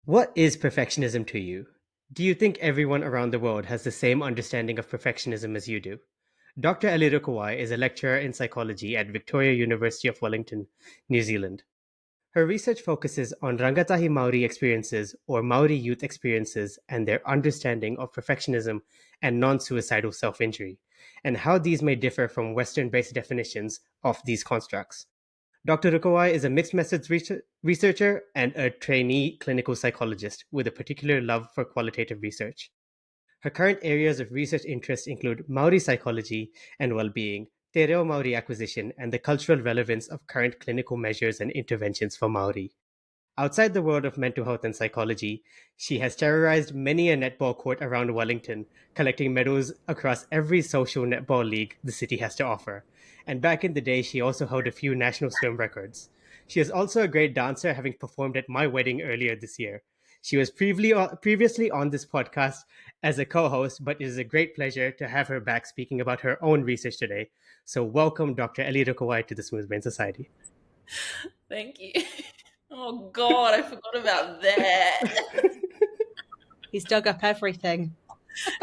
What is perfectionism to you? Do you think everyone around the world has the same understanding of perfectionism as you do? Dr. Ellie Rukuwai is a lecturer in psychology at Victoria University of Wellington, New Zealand. Her research focuses on Rangatahi Māori experiences or Maori youth experiences and their understanding of perfectionism and non suicidal self injury, and how these may differ from Western based definitions of these constructs. Dr. Rukuwai is a mixed methods researcher and a trainee clinical psychologist with a particular love for qualitative research. Her current areas of research interest include Maori psychology and well-being, te reo Maori acquisition, and the cultural relevance of current clinical measures and interventions for Maori. Outside the world of mental health and psychology, she has terrorized many a netball court around Wellington, collecting medals across every social netball league the city has to offer. And back in the day, she also held a few national swim records. She is also a great dancer, having performed at my wedding earlier this year. She was previously on this podcast as a co host, but it is a great pleasure to have her back speaking about her own research today. So, welcome, Dr. Ellie Rukuwai, to the Smooth Brain Society. Thank you. Oh God, I forgot about that. He's dug up everything.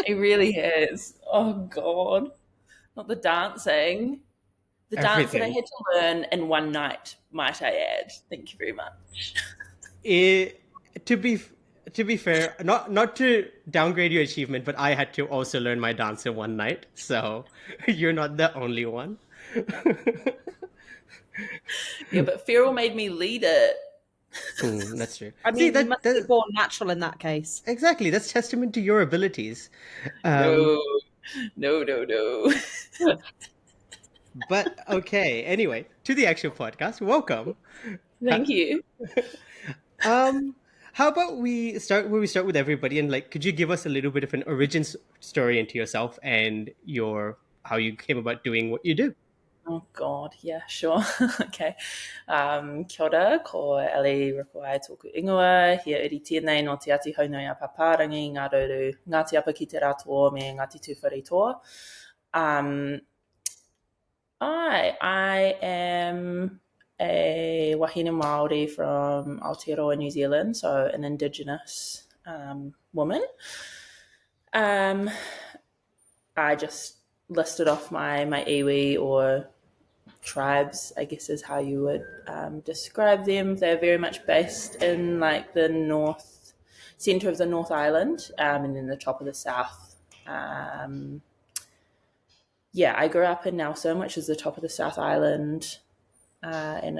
It really has. Oh God, not the dancing. The dance that I Everything. had to learn in one night, might I add. Thank you very much. It, to be to be fair, not to downgrade your achievement, but I had to also learn my dance in one night, so you're not the only one. Yeah, but Feral made me lead it. That's true. I See mean, you that, must be that born natural in that case. exactly, that's testament to your abilities. Um, No, no. but okay, anyway, to the actual podcast. Welcome. Thank you. Um, how about we start where we start with everybody, and like, could you give us a little bit of an story into yourself and your how you came about doing what you do? Oh God, yeah, sure. Okay. Kia ora, ko Ellie Rukuwai tōku ingoa. Hia iri tēnei no te ati haunui a paparangi, ngā rauru, Ngāti Apa ki te rātoa me Ngāti Tūwhare toa. I am a wahine Māori from Aotearoa, New Zealand, so an Indigenous woman. I just listed off my iwi or tribes, I guess is how you would describe them. They're very much based in like the centre of the North Island and then the top of the South. I grew up in Nelson, which is the top of the South Island, and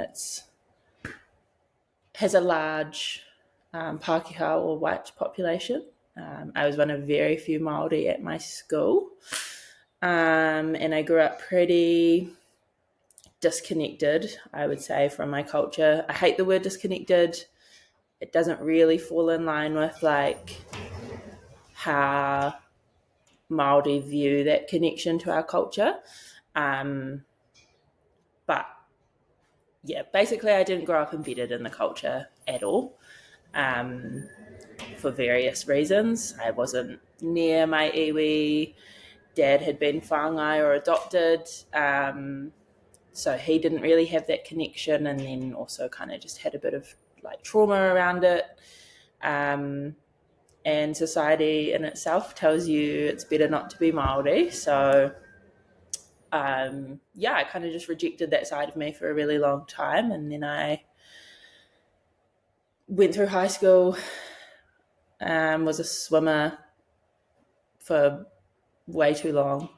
has a large Pākehā or white population. I was one of very few Māori at my school, and I grew up pretty disconnected, I would say, from my culture. I hate the word disconnected. It doesn't really fall in line with like how Māori view that connection to our culture. But yeah, basically I didn't grow up embedded in the culture at all. For various reasons. I wasn't near my iwi. Dad had been whāngai or adopted. So he didn't really have that connection, and then also kind of just had a bit of like trauma around it. And society in itself tells you it's better not to be Māori. So I kind of just rejected that side of me for a really long time. And then I went through high school, was a swimmer for way too long.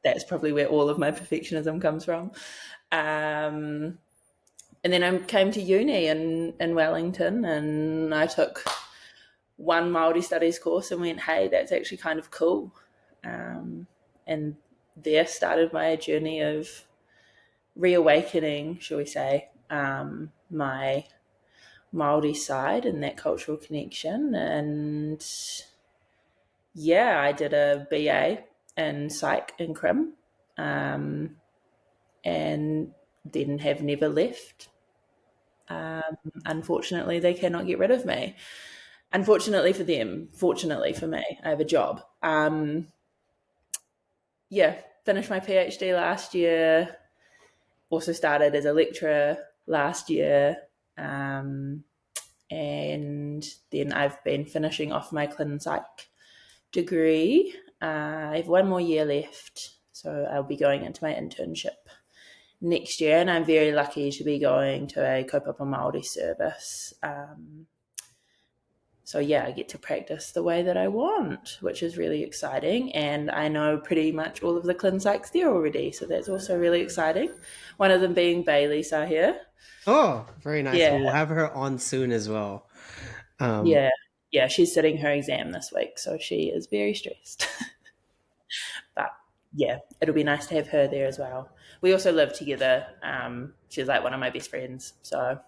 That's probably where all of my perfectionism comes from. And then I came to uni in Wellington, and I took one Maori studies course and went, hey, that's actually kind of cool. And there started my journey of reawakening, shall we say, my Maori side and that cultural connection. And yeah, I did a BA in psych and crim, and then have never left. Unfortunately, they cannot get rid of me. Unfortunately for them, fortunately for me, I have a job. Finished my PhD last year. Also started as a lecturer last year, and and then I've been finishing off my clin psych degree. I have 1 more year left, so I'll be going into my internship next year, and I'm very lucky to be going to a kaupapa Māori service. So yeah, I get to practice the way that I want, which is really exciting. And I know pretty much all of the clin psychs there already, so that's also really exciting. One of them being Bailey Sahir. Oh, very nice. Yeah, We'll have her on soon as well. yeah, she's sitting her exam this week, so she is very stressed. But yeah, it'll be nice to have her there as well. We also live together. She's like one of my best friends, so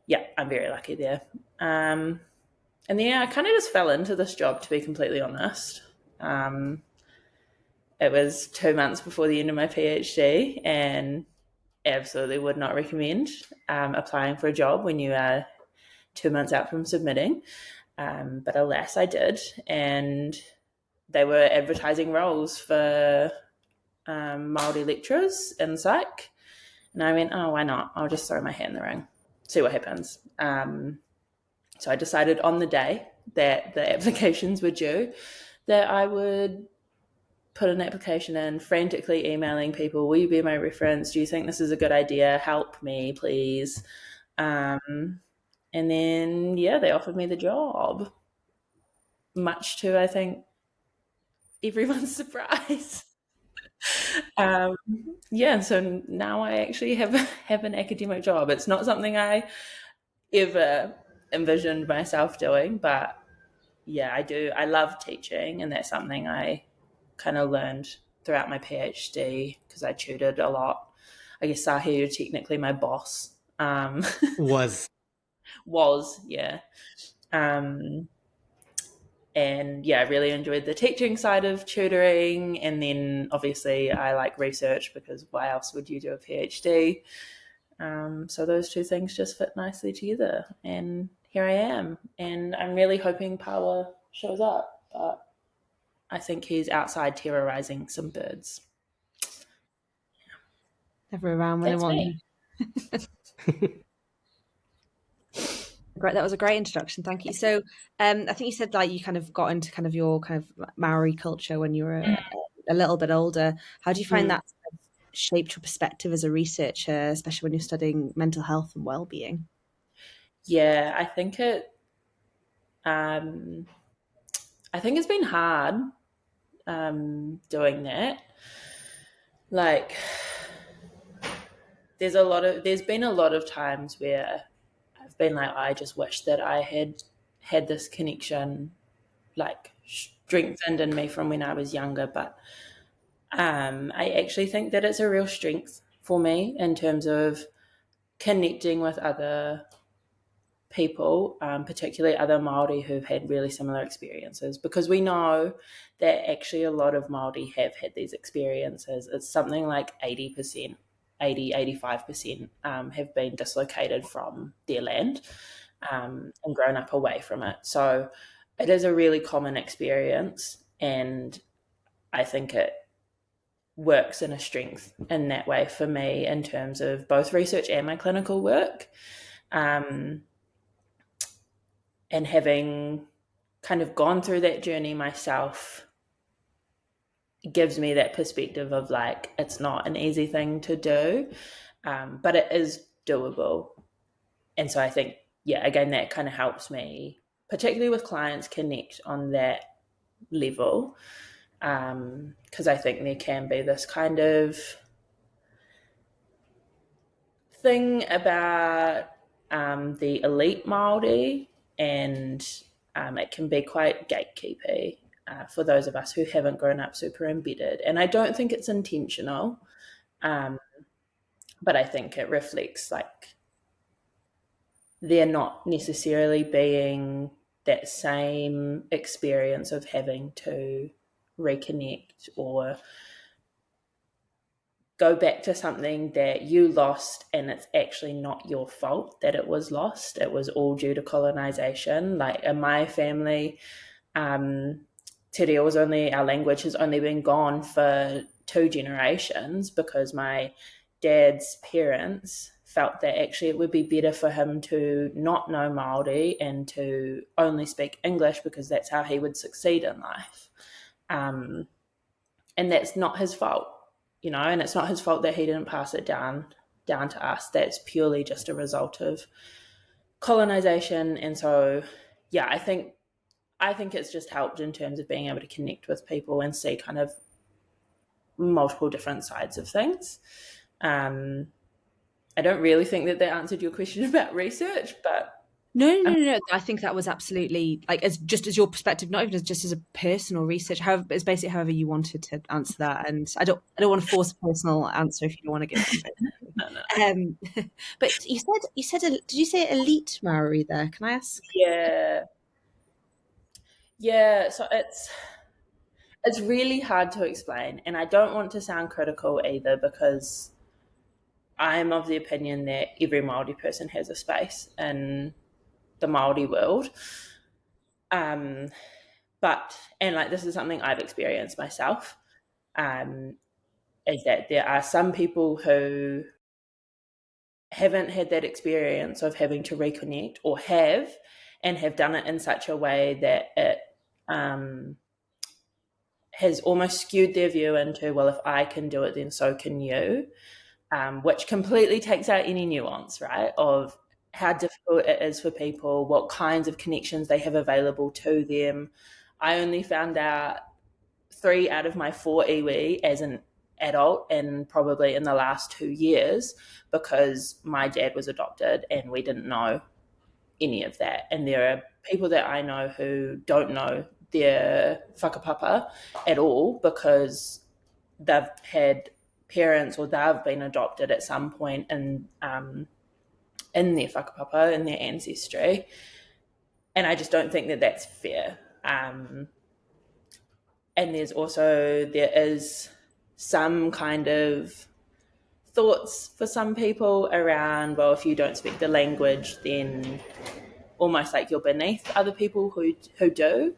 yeah, I'm very lucky there. And then yeah, I kind of just fell into this job, to be completely honest. It was 2 months before the end of my PhD, and absolutely would not recommend applying for a job when you are 2 months out from submitting. But alas, I did, and they were advertising roles for Maori lecturers in psych, and I went, oh, why not? I'll just throw my hat in the ring, see what happens. So I decided on the day that the applications were due that I would put an application in, frantically emailing people, will you be my reference? Do you think this is a good idea? Help me, please. And then, yeah, they offered me the job, much to, I think, everyone's surprise. Yeah, so now I actually have an academic job. It's not something I ever envisioned myself doing, but yeah, I do. I love teaching, and that's something I kind of learned throughout my PhD because I tutored a lot. I guess Sahi, you're technically my boss. Was. Was, yeah. And yeah, I really enjoyed the teaching side of tutoring. And then obviously I like research because why else would you do a PhD? So those two things just fit nicely together. And here I am. And I'm really hoping Pawa shows up. But I think he's outside terrorizing some birds. Never around when That's I want me. him. Great, that was a great introduction. Thank you. So, I think you said like you kind of got into kind of your kind of Maori culture when you were a little bit older. How do you find that shaped your perspective as a researcher, especially when you're studying mental health and well-being? Yeah, I think it's been hard doing that. Like, there's been a lot of times where I've been like, I just wish that I had this connection, like, strengthened in me from when I was younger. But I actually think that it's a real strength for me in terms of connecting with other people, particularly other Māori who've had really similar experiences, because we know that actually a lot of Māori have had these experiences. It's something like 80%, 85% have been dislocated from their land and grown up away from it. So it is a really common experience, and I think it works in a strength in that way for me in terms of both research and my clinical work. And having kind of gone through that journey myself gives me that perspective of like, it's not an easy thing to do, but it is doable. And so I think, yeah, again, that kind of helps me, particularly with clients, connect on that level. Because I think there can be this kind of thing about the elite Māori, and it can be quite gatekeepy for those of us who haven't grown up super embedded. And I don't think it's intentional, but I think it reflects like they're not necessarily being that same experience of having to reconnect or go back to something that you lost, and it's actually not your fault that it was lost. It was all due to colonization. Like in my family, te reo was only, our language has only been gone for 2 generations because my dad's parents felt that actually it would be better for him to not know Maori and to only speak English because that's how he would succeed in life. And that's not his fault, and it's not his fault that he didn't pass it down to us. That's purely just a result of colonization. And so, yeah, I think it's just helped in terms of being able to connect with people and see kind of multiple different sides of things. I don't really think that answered your question about research, but No. I think that was absolutely as your perspective, not even just as a personal research. However, it's basically however you wanted to answer that, and I don't want to force a personal answer if you don't want to give one. no. But you said did you say elite Maori there? Can I ask? Yeah. So it's really hard to explain, and I don't want to sound critical either because I'm of the opinion that every Māori person has a space in the Māori world. But this is something I've experienced myself, is that there are some people who haven't had that experience of having to reconnect, or have done it in such a way that it has almost skewed their view into, well, if I can do it, then so can you, which completely takes out any nuance, right, of how difficult it is for people, what kinds of connections they have available to them. I only found out 3 out of my 4 iwi as an adult, and probably in the last 2 years, because my dad was adopted and we didn't know any of that. And there are people that I know who don't know their whakapapa at all because they've had parents or they've been adopted at some point in their whakapapa, in their ancestry. And I just don't think that that's fair. And there is some kind of thoughts for some people around, well, if you don't speak the language, then almost like you're beneath other people who do.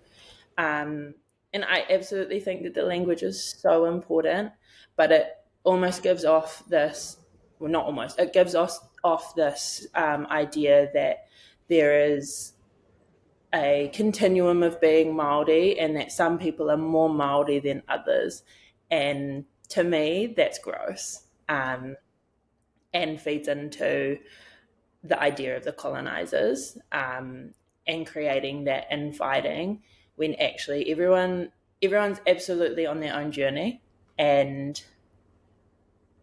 And I absolutely think that the language is so important, but it almost gives off this, well, not almost, it gives off this idea that there is a continuum of being Māori and that some people are more Māori than others. And to me, that's gross, and feeds into the idea of the colonizers, and creating that infighting when actually everyone's absolutely on their own journey, and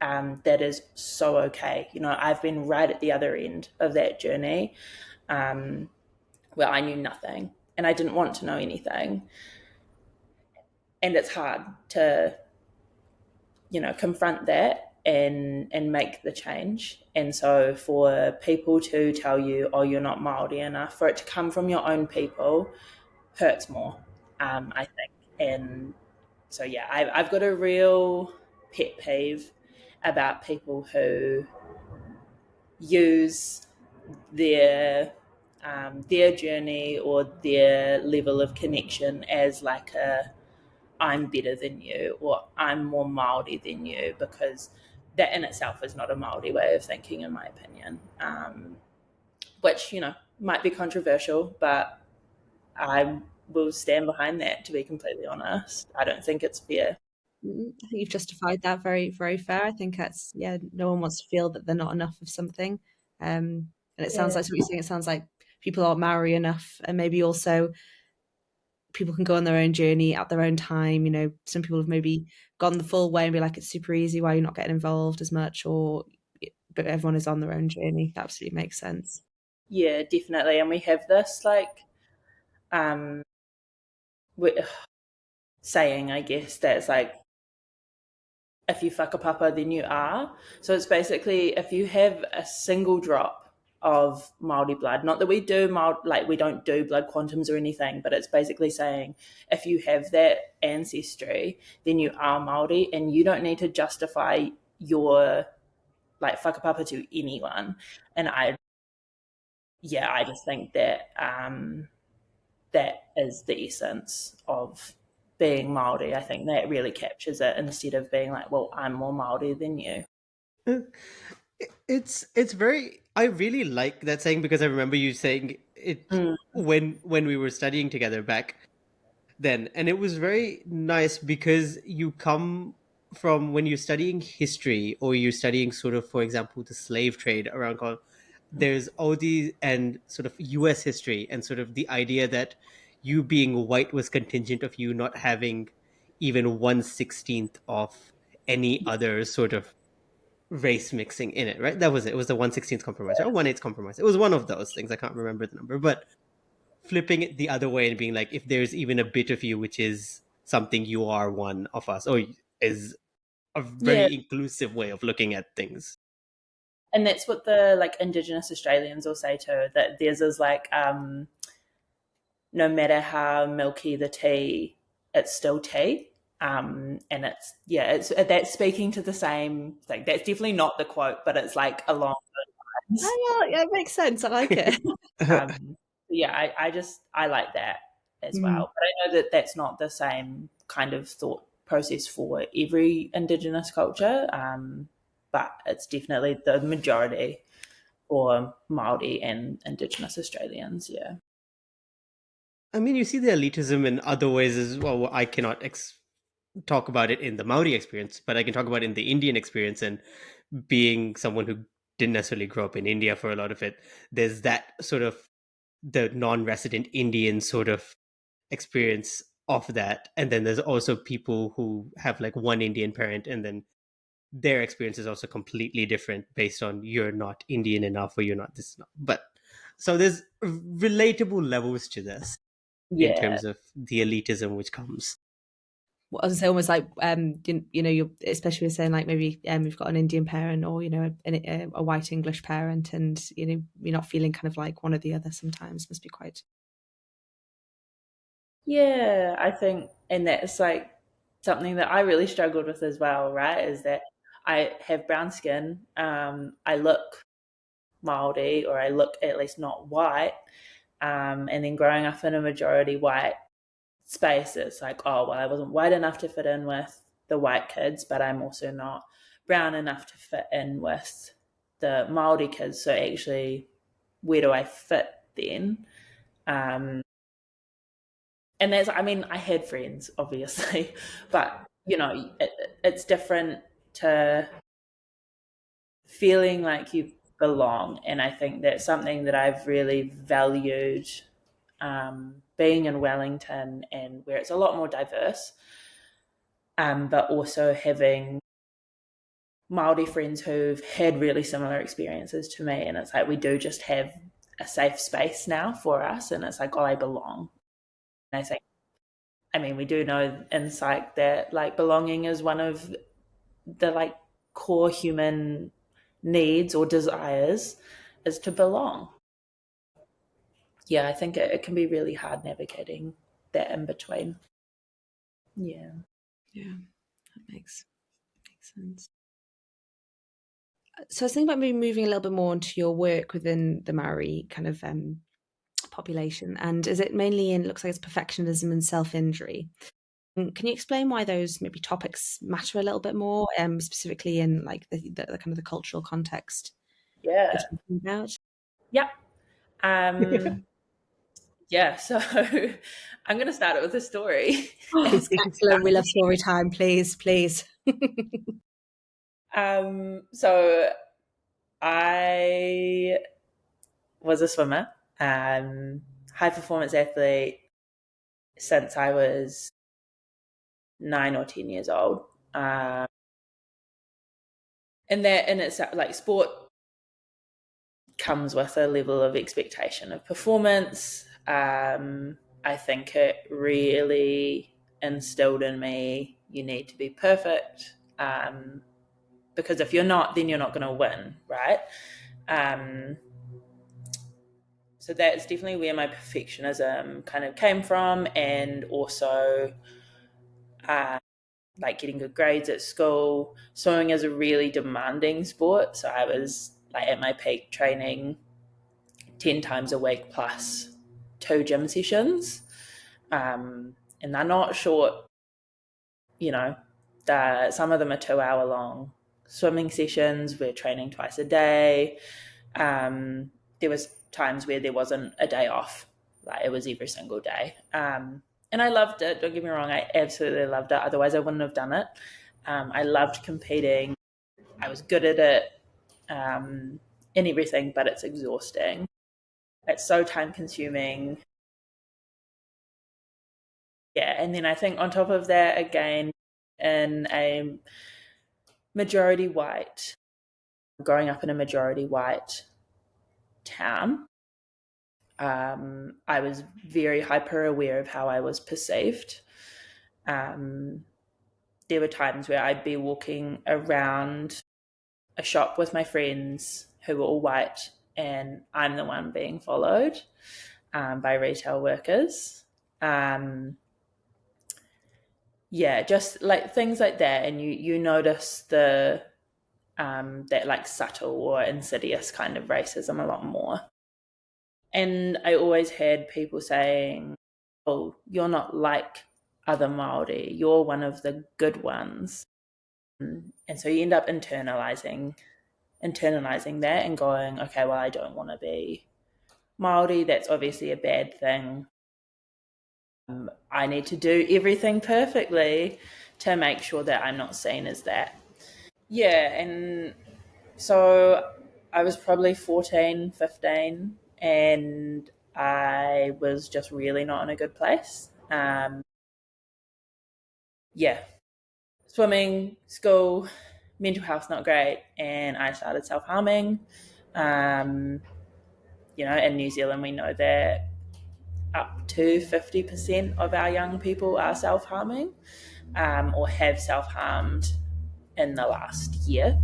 that is so okay. I've been right at the other end of that journey, where I knew nothing and I didn't want to know anything, and it's hard to confront that and make the change. And so for people to tell you, oh, you're not Māori enough, for it to come from your own people hurts more, I think. And so, yeah, I've got a real pet peeve about people who use their journey or their level of connection as like I'm better than you or I'm more Māori than you, because that in itself is not a Māori way of thinking, in my opinion, which, might be controversial, but I will stand behind that, to be completely honest. I don't think it's fair. I think you've justified that very, very fair. I think that's, no one wants to feel that they're not enough of something. And it sounds like what you're saying, it sounds like people aren't Maori enough, and maybe also people can go on their own journey at their own time. Some people have maybe gone the full way and be like, it's super easy, why you're not getting involved as much, but everyone is on their own journey. That absolutely makes sense. Yeah, definitely. And we have this saying, I guess, that's like, if you whakapapa, then you are. So it's basically, if you have a single drop of Māori blood, not that we do we don't do blood quantums or anything, but it's basically saying if you have that ancestry, then you are Māori, and you don't need to justify your whakapapa to anyone. And I just think that that is the essence of being Māori. I think that really captures it, instead of being like, well, I'm more Māori than you. It's very, I really like that saying because I remember you saying it Mm. when we were studying together back then, and it was very nice because you come from, when you're studying history or you're studying sort of, for example, the slave trade around there's all these, and sort of US history, and sort of the idea that you being white was contingent of you not having even 1/16th of any other sort of race mixing in it, right? That was it. It was the 1/16th compromise or 1/8th compromise. It was one of those things. I can't remember the number, but flipping it the other way and being like, if there's even a bit of you which is something, you are one of us, or is a Yeah, very inclusive way of looking at things. and that's what the like Indigenous Australians will say too. That theirs is like, no matter how milky the tea, it's still tea. And it's, yeah, it's that's speaking to the same thing. That's definitely not the quote, but it's like along those lines. Oh, yeah, it makes sense. I like it. Um, yeah, I like that as Mm. well. But I know that that's not the same kind of thought process for every Indigenous culture. But it's definitely the majority for Maori and Indigenous Australians. Yeah. I mean, you see the elitism in other ways as well. I cannot talk about it in the Maori experience, but I can talk about it in the Indian experience. And being someone who didn't necessarily grow up in India for a lot of it, there's that sort of the non-resident Indian sort of experience of that. And then there's also people who have like one Indian parent, and then their experience is also completely different based on you're not Indian enough or you're not this enough. But so there's relatable levels to this in Yeah. terms of the elitism which comes. Well, I was gonna say almost like you know, you're especially with saying like maybe you've got an Indian parent or you know a white English parent, and you know you're not feeling kind of like one or the other. Sometimes must be quite. Yeah, I think, and that's like something that I really struggled with as well, right? Is that I have brown skin, I look Maori, or I look at least not white, and then growing up in a majority white space, it's like, oh, well, I wasn't white enough to fit in with the white kids, but I'm also not brown enough to fit in with the Maori kids. So actually, where do I fit then? Um, and that's, I mean, I had friends obviously, but you know, it's different to feeling like you belong. And I think that's something that I've really valued, being in Wellington, and where it's a lot more diverse, but also having Maori friends who've had really similar experiences to me. And it's like we do just have a safe space now for us, and it's like, oh, I belong. And I think, I mean, we do know in psych that like belonging is one of the like core human needs or desires, is to belong. Yeah, I think it can be really hard navigating that in between. Yeah. Yeah, that makes sense. So I was thinking about maybe moving a little bit more into your work within the Maori kind of population, and is it mainly in, it looks like it's perfectionism and self-injury. Can you explain why those maybe topics matter a little bit more, specifically in like the kind of the cultural context you're Yeah. talking about? Yeah. Um, yeah. So I'm going to start it with a story. Oh, excellent. We love story time. Please, please. So I was a swimmer, high performance athlete since I was 9 or 10 years old. And that in itself, like sport comes with a level of expectation of performance. I think it really instilled in me, you need to be perfect, because if you're not, then you're not going to win, right? Um, so that's definitely where my perfectionism kind of came from, and also uh, like getting good grades at school. Swimming is a really demanding sport, so I was like at my peak training 10 times a week plus 2 gym sessions. And they're not short, you know, some of them are 2 hour long swimming sessions. We're training twice a day. There was times where there wasn't a day off. Like, it was every single day. And I loved it. Don't get me wrong. I absolutely loved it. Otherwise, I wouldn't have done it. I loved competing. I was good at it, and everything, but it's exhausting. It's so time consuming. Yeah. And then I think on top of that, again, in a majority white, growing up in a majority white town, I was very hyper aware of how I was perceived. There were times where I'd be walking around a shop with my friends who were all white, and I'm the one being followed by retail workers. Yeah, just like things like that, and you notice the that like subtle or insidious kind of racism a lot more. And I always had people saying, "Oh, you're not like other Maori. You're one of the good ones." And so you end up internalizing that and going, okay, well, I don't want to be Maori. That's obviously a bad thing. I need to do everything perfectly to make sure that I'm not seen as that. Yeah, and so I was probably 14, 15, and I was just really not in a good place. Yeah, swimming, school, mental health not great, and I started self-harming. In New Zealand, we know that up to 50% of our young people are self-harming, or have self-harmed in the last year.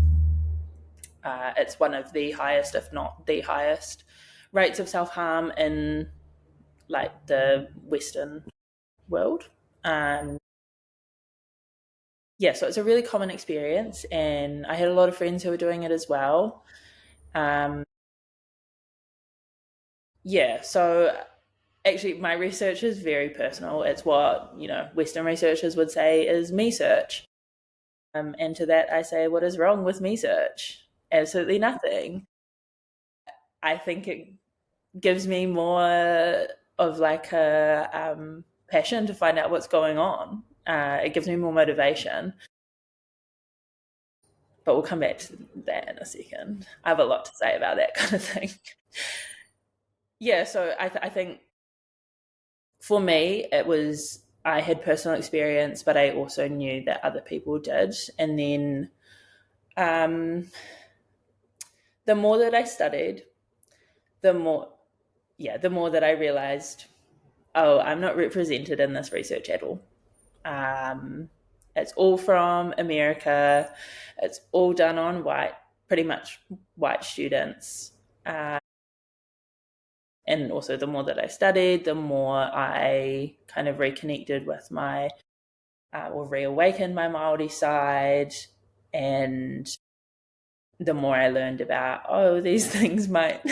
It's one of the highest, if not the highest, rates of self-harm in like the Western world. So it's a really common experience, and I had a lot of friends who were doing it as well. So actually my research is very personal. It's what, Western researchers would say is me search. And to that I say, what is wrong with me search? Absolutely nothing. I think it gives me more of like a passion to find out what's going on. It gives me more motivation. But we'll come back to that in a second. I have a lot to say about that kind of thing. So I think for me, it was, I had personal experience, but I also knew that other people did. And then the more that I studied, the more that I realized, oh, I'm not represented in this research at all. It's all from America. It's all done on pretty much white students. And also the more that I studied, the more I kind of reconnected with or reawakened my Maori side. And the more I learned about, these things might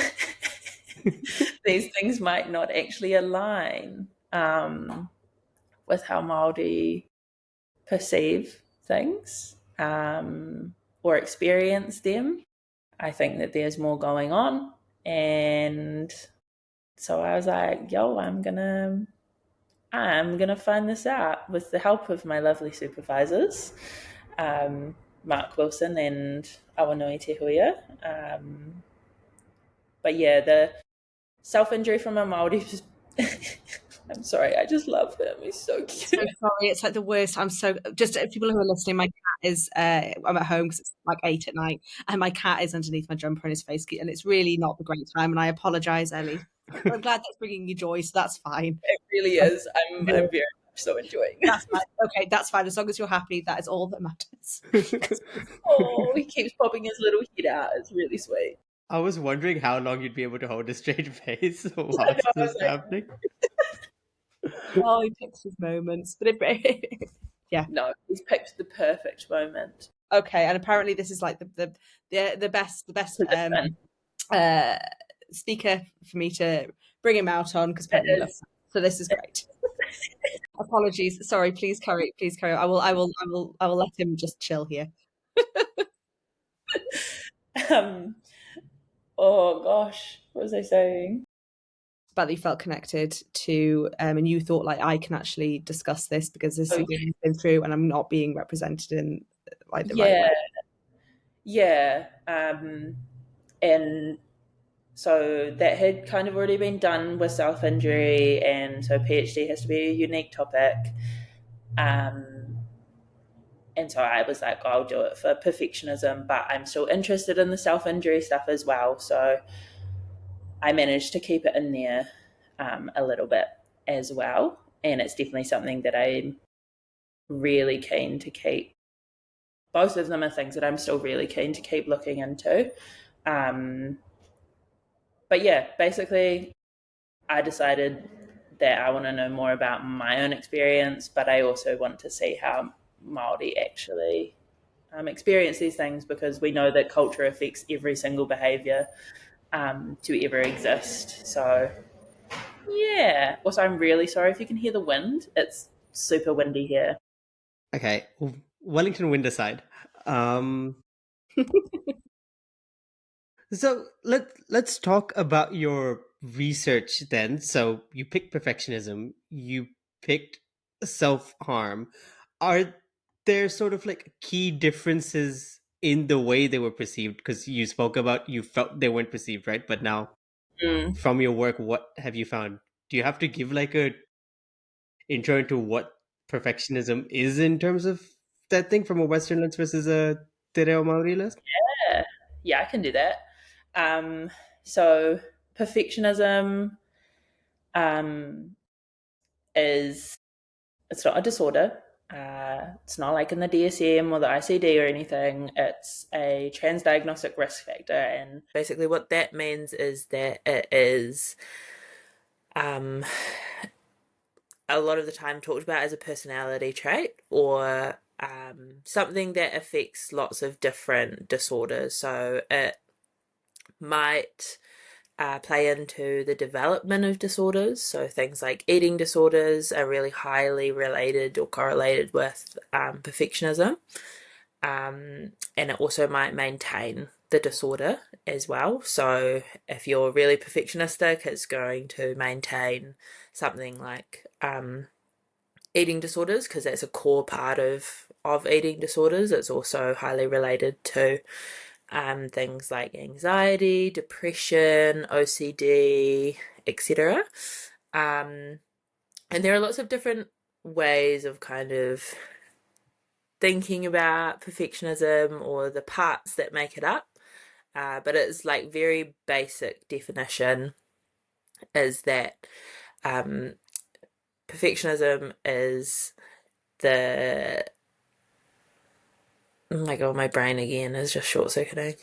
not actually align with how Maori perceive things or experience them. I think that there's more going on. And so I was like, I'm gonna find this out with the help of my lovely supervisors, Mark Wilson and Awanui Te Huia. But yeah, the self-injury from a Maori I'm sorry, I just love him. He's so cute. So sorry, it's like the worst. I'm so, just people who are listening, my cat is I'm at home because it's like 8 at night, and my cat is underneath my jumper in his face, and it's really not the great time, and I apologize, Ellie. But I'm glad that's bringing you joy, so that's fine. It really is. I'm very much so enjoying it. That's fine. Okay, that's fine. As long as you're happy, that is all that matters. He keeps popping his little head out. It's really sweet. I was wondering how long you'd be able to hold a straight face whilst this is happening. He picks his moments, but yeah. No, he's picked the perfect moment. Okay, and apparently this is like the best speaker for me to bring him out on, because apparently loves him. So this is great. Apologies. Sorry. Please carry on. I will let him just chill here. Um, oh gosh, what was I saying? But you felt connected to, and you thought like, I can actually discuss this because this is something I've been through and I'm not being represented in like the right way. Yeah. And so that had kind of already been done with self-injury, and so PhD has to be a unique topic. And so I was like, oh, I'll do it for perfectionism, but I'm still interested in the self-injury stuff as well. So I managed to keep it in there a little bit as well. And it's definitely something that I'm really keen to keep. Both of them are things that I'm still really keen to keep looking into. But yeah, basically, I decided that I want to know more about my own experience, but I also want to see how Maori actually experience these things, because we know that culture affects every single behaviour to ever exist. So yeah. Also, I'm really sorry if you can hear the wind. It's super windy here. Okay, Wellington wind aside. Um, so let's talk about your research then. So you picked perfectionism, you picked self harm. Are there sort of like key differences in the way they were perceived? Because you spoke about you felt they weren't perceived, right? But now Mm. from your work, what have you found? Do you have to give like a intro into what perfectionism is in terms of that thing from a Western lens versus a Te Reo Maori lens? Yeah. Yeah, I can do that. Um, so perfectionism um, is it's not a disorder. It's not like in the DSM or the ICD or anything. It's a transdiagnostic risk factor, and basically what that means is that it is um, a lot of the time talked about as a personality trait, or something that affects lots of different disorders. So it might play into the development of disorders. So things like eating disorders are really highly related or correlated with perfectionism. And it also might maintain the disorder as well. So if you're really perfectionistic, it's going to maintain something like eating disorders, because that's a core part of eating disorders. It's also highly related to things like anxiety, depression, OCD, etc. And there are lots of different ways of kind of thinking about perfectionism or the parts that make it up. But it's like very basic definition is that perfectionism is the oh my god, my brain again is just short circuiting.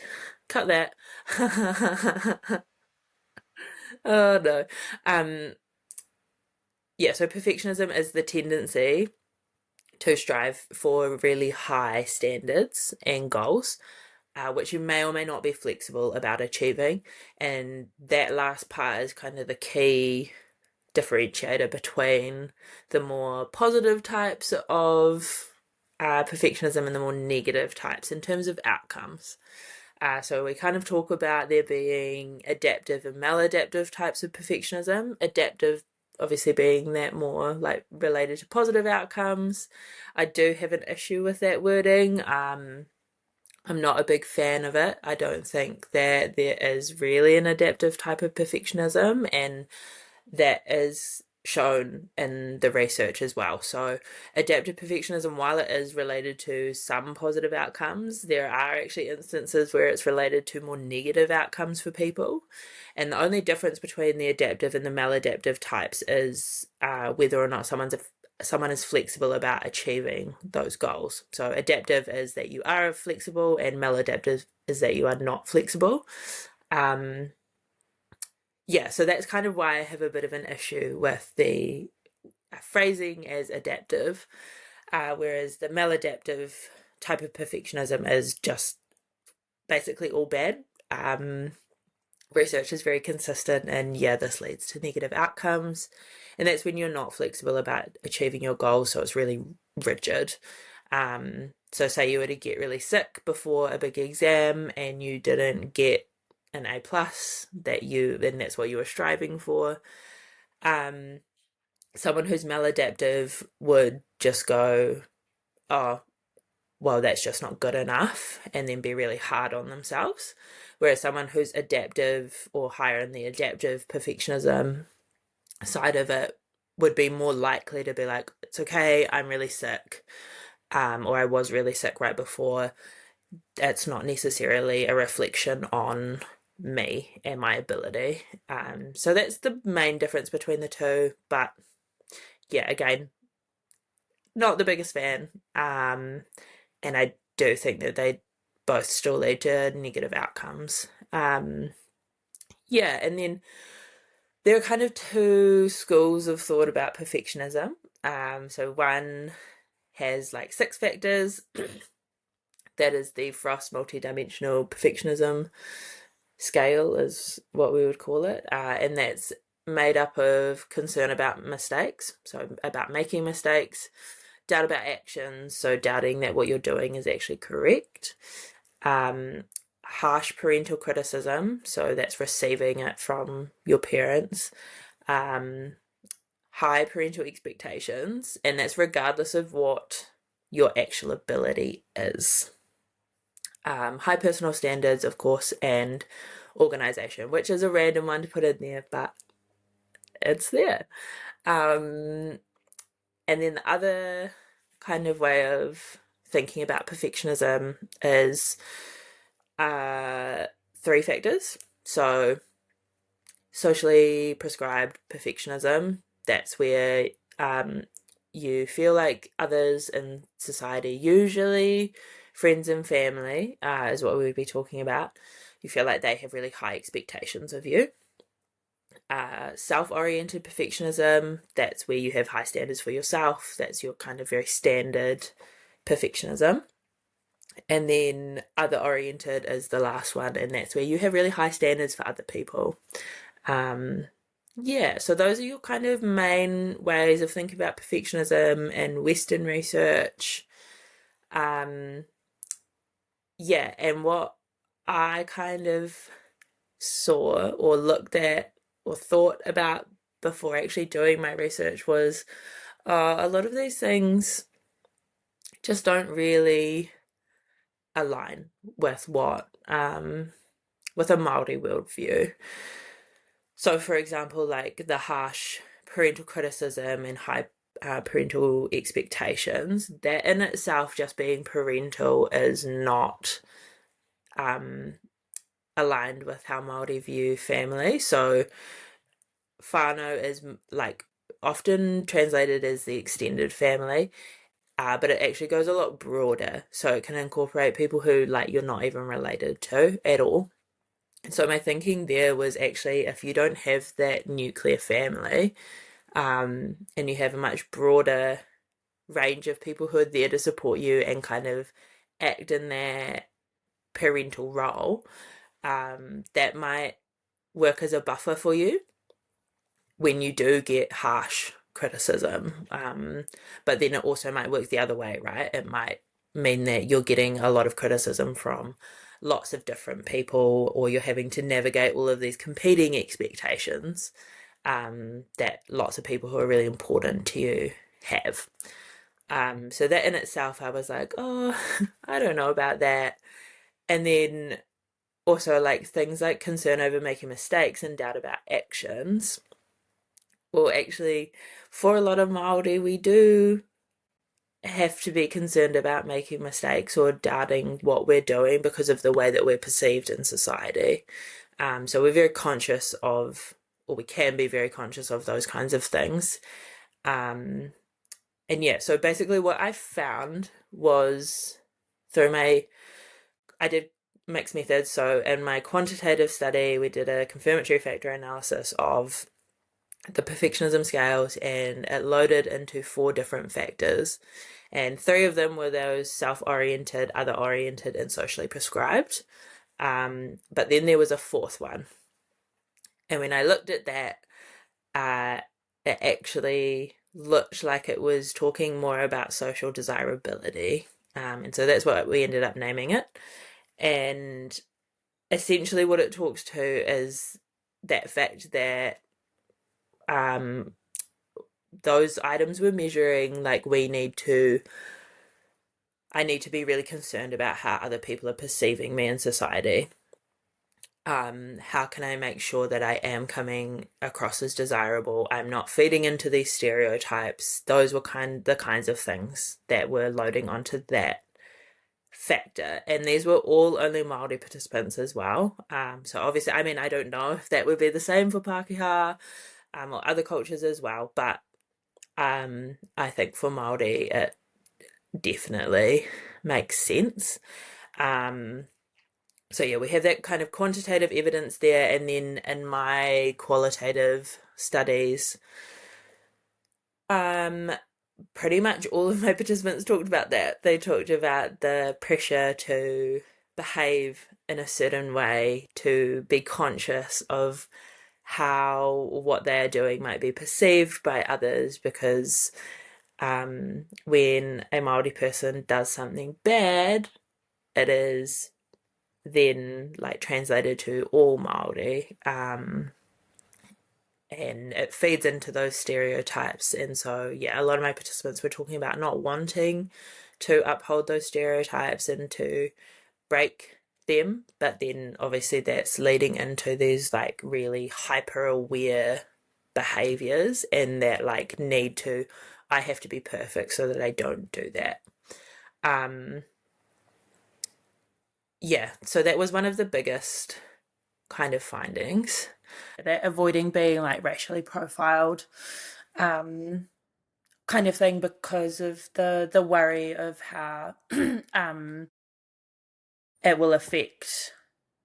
Cut that. Oh no. Yeah, so perfectionism is the tendency to strive for really high standards and goals, which you may or may not be flexible about achieving. And that last part is kind of the key differentiator between the more positive types of perfectionism and the more negative types in terms of outcomes. So we kind of talk about there being adaptive and maladaptive types of perfectionism. Adaptive obviously being that more like related to positive outcomes. I do have an issue with that wording. I'm not a big fan of it. I don't think that there is really an adaptive type of perfectionism, and that is shown in the research as well. So adaptive perfectionism, while it is related to some positive outcomes, there are actually instances where it's related to more negative outcomes for people. And the only difference between the adaptive and the maladaptive types is whether or not someone is flexible about achieving those goals. So adaptive is that you are flexible, and maladaptive is that you are not flexible. Yeah, so that's kind of why I have a bit of an issue with the phrasing as adaptive, whereas the maladaptive type of perfectionism is just basically all bad. Research is very consistent, and yeah, this leads to negative outcomes, and that's when you're not flexible about achieving your goals, so it's really rigid. So say you were to get really sick before a big exam and you didn't get an A plus, then that's what you were striving for. Someone who's maladaptive would just go, oh, well, that's just not good enough, and then be really hard on themselves. Whereas someone who's adaptive or higher in the adaptive perfectionism side of it would be more likely to be like, it's okay, I'm really sick, or I was really sick right before. That's not necessarily a reflection on me and my ability. So that's the main difference between the two. But yeah, again, not the biggest fan. And I do think that they both still lead to negative outcomes. Yeah, and then there are kind of two schools of thought about perfectionism. So one has like 6 factors. That is the Frost multidimensional perfectionism scale, is what we would call it, and that's made up of concern about mistakes, so about making mistakes, doubt about actions, so doubting that what you're doing is actually correct, harsh parental criticism, so that's receiving it from your parents, high parental expectations, and that's regardless of what your actual ability is. High personal standards, of course, and organization, which is a random one to put in there, but it's there. And then the other kind of way of thinking about perfectionism is 3 factors. So socially prescribed perfectionism, that's where you feel like others in society, usually friends and family, is what we would be talking about. You feel like they have really high expectations of you. Self-oriented perfectionism, that's where you have high standards for yourself. That's your kind of very standard perfectionism. And then other-oriented is the last one, and that's where you have really high standards for other people. Yeah, so those are your kind of main ways of thinking about perfectionism and Western research. Yeah, and what I kind of saw or looked at or thought about before actually doing my research was a lot of these things just don't really align with what with a Maori worldview. So, for example, like the harsh parental criticism and high parental expectations, that in itself, just being parental, is not aligned with how Māori view family. So, whānau is like often translated as the extended family, but it actually goes a lot broader. So, it can incorporate people who like you're not even related to at all. So my thinking there was actually, if you don't have that nuclear family, and you have a much broader range of people who are there to support you and kind of act in their parental role, that might work as a buffer for you when you do get harsh criticism. But then it also might work the other way, right? It might mean that you're getting a lot of criticism from lots of different people, or you're having to navigate all of these competing expectations that lots of people who are really important to you have. So that in itself, I was like, oh, I don't know about that. And then also like things like concern over making mistakes and doubt about actions. Well, actually, for a lot of Māori, we do have to be concerned about making mistakes or doubting what we're doing because of the way that we're perceived in society. So we're very conscious of, or we can be very conscious of those kinds of things. And yeah, so basically what I found was I did mixed methods. So in my quantitative study, we did a confirmatory factor analysis of the perfectionism scales, and it loaded into 4 different factors, and 3 of them were those self-oriented, other-oriented, and socially prescribed, but then there was a 4th one, and when I looked at that, it actually looked like it was talking more about social desirability. And so that's what we ended up naming it. And essentially what it talks to is that fact that those items we're measuring, like I need to be really concerned about how other people are perceiving me in society. How can I make sure that I am coming across as desirable? I'm not feeding into these stereotypes. Those were the kinds of things that were loading onto that factor. And these were all only Māori participants as well. So obviously, I mean, I don't know if that would be the same for Pākehā or other cultures as well, but I think for Māori, it definitely makes sense. So yeah, we have that kind of quantitative evidence there, and then in my qualitative studies, pretty much all of my participants talked about that. They talked about the pressure to behave in a certain way, to be conscious of how what they are doing might be perceived by others, because when a Māori person does something bad, it is then like translated to all Māori, and it feeds into those stereotypes. And so yeah, a lot of my participants were talking about not wanting to uphold those stereotypes and to break them, but then obviously that's leading into these like really hyper aware behaviors, and that like need to, I have to be perfect so that I don't do that. Yeah, so that was one of the biggest kind of findings. That avoiding being like racially profiled kind of thing, because of the worry of how it will affect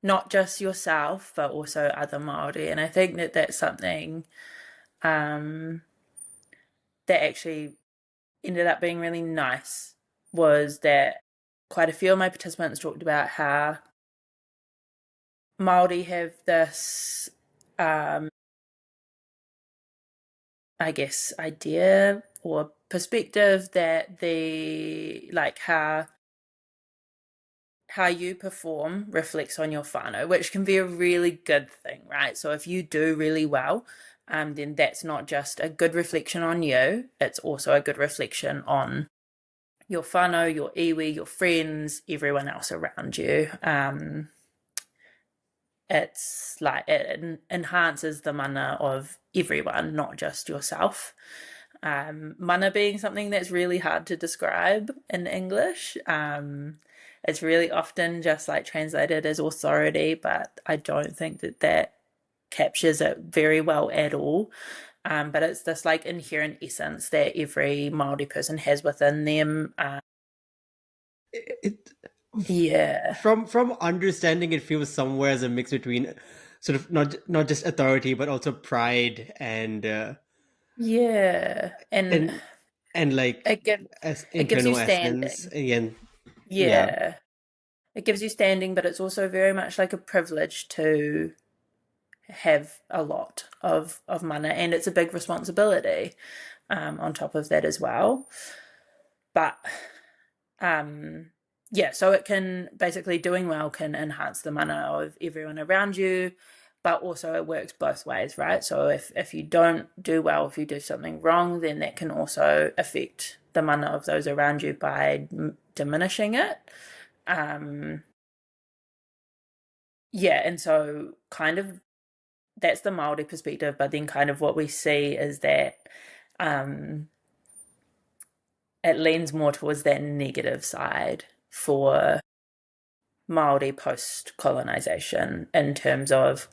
not just yourself but also other Māori. And I think that that's something that actually ended up being really nice, was that quite a few of my participants talked about how Māori have this I guess idea or perspective that the like how you perform reflects on your whānau, which can be a really good thing, right? So if you do really well, then that's not just a good reflection on you, it's also a good reflection on your whānau, your iwi, your friends, everyone else around you. It's like it enhances the mana of everyone, not just yourself. Mana being something that's really hard to describe in English. It's really often just like translated as authority, but I don't think that that captures it very well at all. But it's this like inherent essence that every Māori person has within them. It, Yeah. from understanding, it feels somewhere as a mix between sort of not just authority but also pride Yeah. and like It gives as it gives you internal essence standing. again. Yeah. Yeah. It gives you standing, but it's also very much like a privilege to have a lot of mana, and it's a big responsibility on top of that as well. But yeah, so it can basically, doing well can enhance the mana of everyone around you, but also it works both ways, right? So if you don't do well, if you do something wrong, then that can also affect the mana of those around you by diminishing it. Yeah, and so kind of that's the Māori perspective, but then kind of what we see is that it leans more towards that negative side for Māori post-colonization, in terms of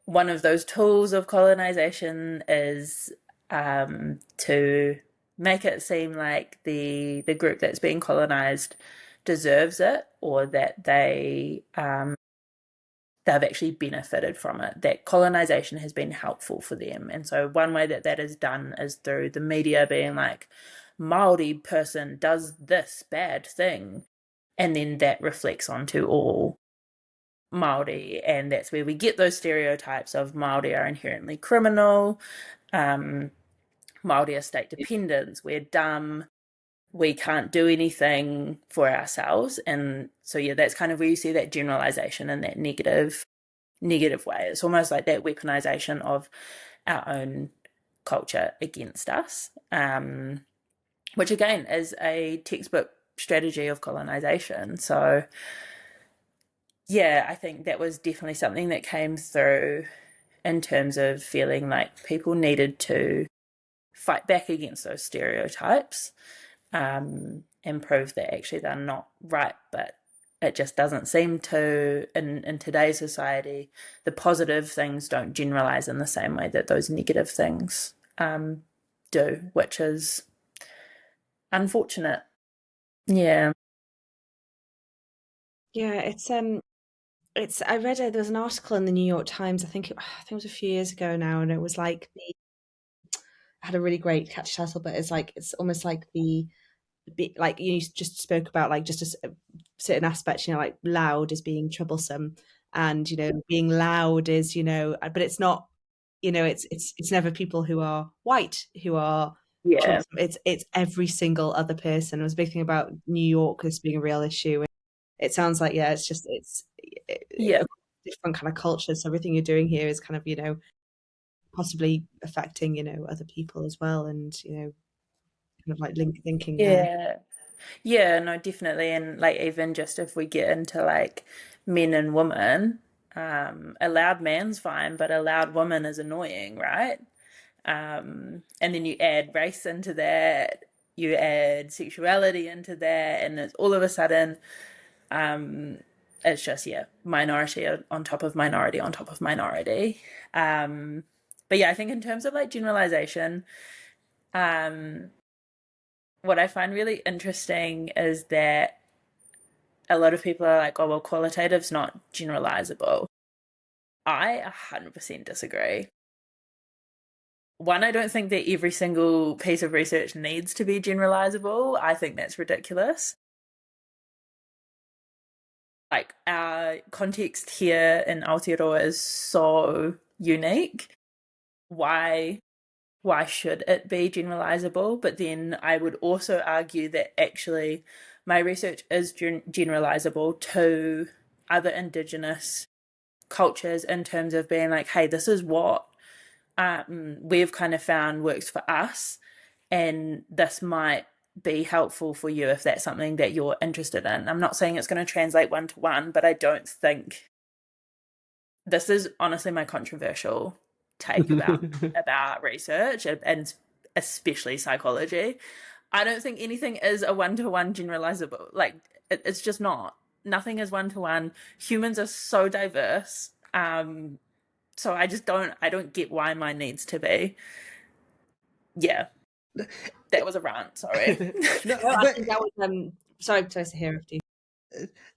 one of those tools of colonization is to make it seem like the group that's being colonized deserves it, or that they've actually benefited from it, that colonization has been helpful for them. And so one way that that is done is through the media being like, Māori person does this bad thing, and then that reflects onto all Māori, and that's where we get those stereotypes of Māori are inherently criminal, Māori Māori are state dependents, we're dumb, we can't do anything for ourselves. And so, yeah, that's kind of where you see that generalization in that negative way. It's almost like that weaponization of our own culture against us, which again is a textbook strategy of colonization. So, yeah, I think that was definitely something that came through in terms of feeling like people needed to fight back against those stereotypes, and prove that actually they're not right. But it just doesn't seem to, in today's society, the positive things don't generalize in the same way that those negative things do, which is unfortunate. Yeah. Yeah, it's I read there was an article in the New York Times, I think it was a few years ago now, and it was like had a really great catchy title, but it's almost like like you just spoke about, like just a certain aspects, like loud is being troublesome, and being loud is, but it's not, it's never people who are white who are Yeah. troublesome. It's every single other person. It was a big thing about New York, this being a real issue. It sounds like, yeah, Yeah. different kind of cultures. So everything you're doing here is kind of, possibly affecting, other people as well, and kind of like linking there. Yeah, no, definitely. And like, even just if we get into like men and women, a loud man's fine, but a loud woman is annoying, right? And then you add race into that, you add sexuality into that, and it's all of a sudden, it's just, yeah, minority on top of minority on top of minority. But yeah, I think in terms of like generalization, what I find really interesting is that a lot of people are like, oh, well, qualitative's not generalizable. I 100% disagree. One, I don't think that every single piece of research needs to be generalizable. I think that's ridiculous. Like, our context here in Aotearoa is so unique. Why should it be generalizable? But then I would also argue that actually my research is generalizable to other Indigenous cultures, in terms of being like, hey, this is what we've kind of found works for us, and this might be helpful for you if that's something that you're interested in. I'm not saying it's going to translate one to one, but I don't think, this is honestly my controversial take about research, and especially psychology. I don't think anything is a one-to-one generalizable. Like, it's just not. Nothing is one-to-one. Humans are so diverse. So I just don't get why mine needs to be. Yeah. That was a rant, sorry. No, No, I but think that was sorry to hear after you.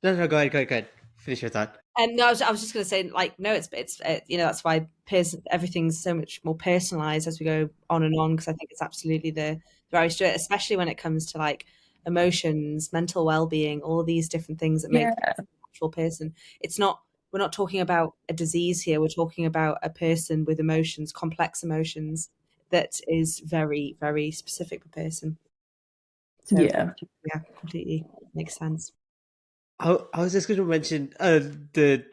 no, go ahead. Finish your thought. No, I was just going to say, like, no, it's that's why everything's so much more personalized as we go on and on, because I think it's absolutely the right way to do it, especially when it comes to like emotions, mental well-being, all these different things that make Yeah. an actual person. We're not talking about a disease here. We're talking about a person with emotions, complex emotions, that is very, very specific per person. So Yeah. yeah, completely makes sense. I was just going to mention the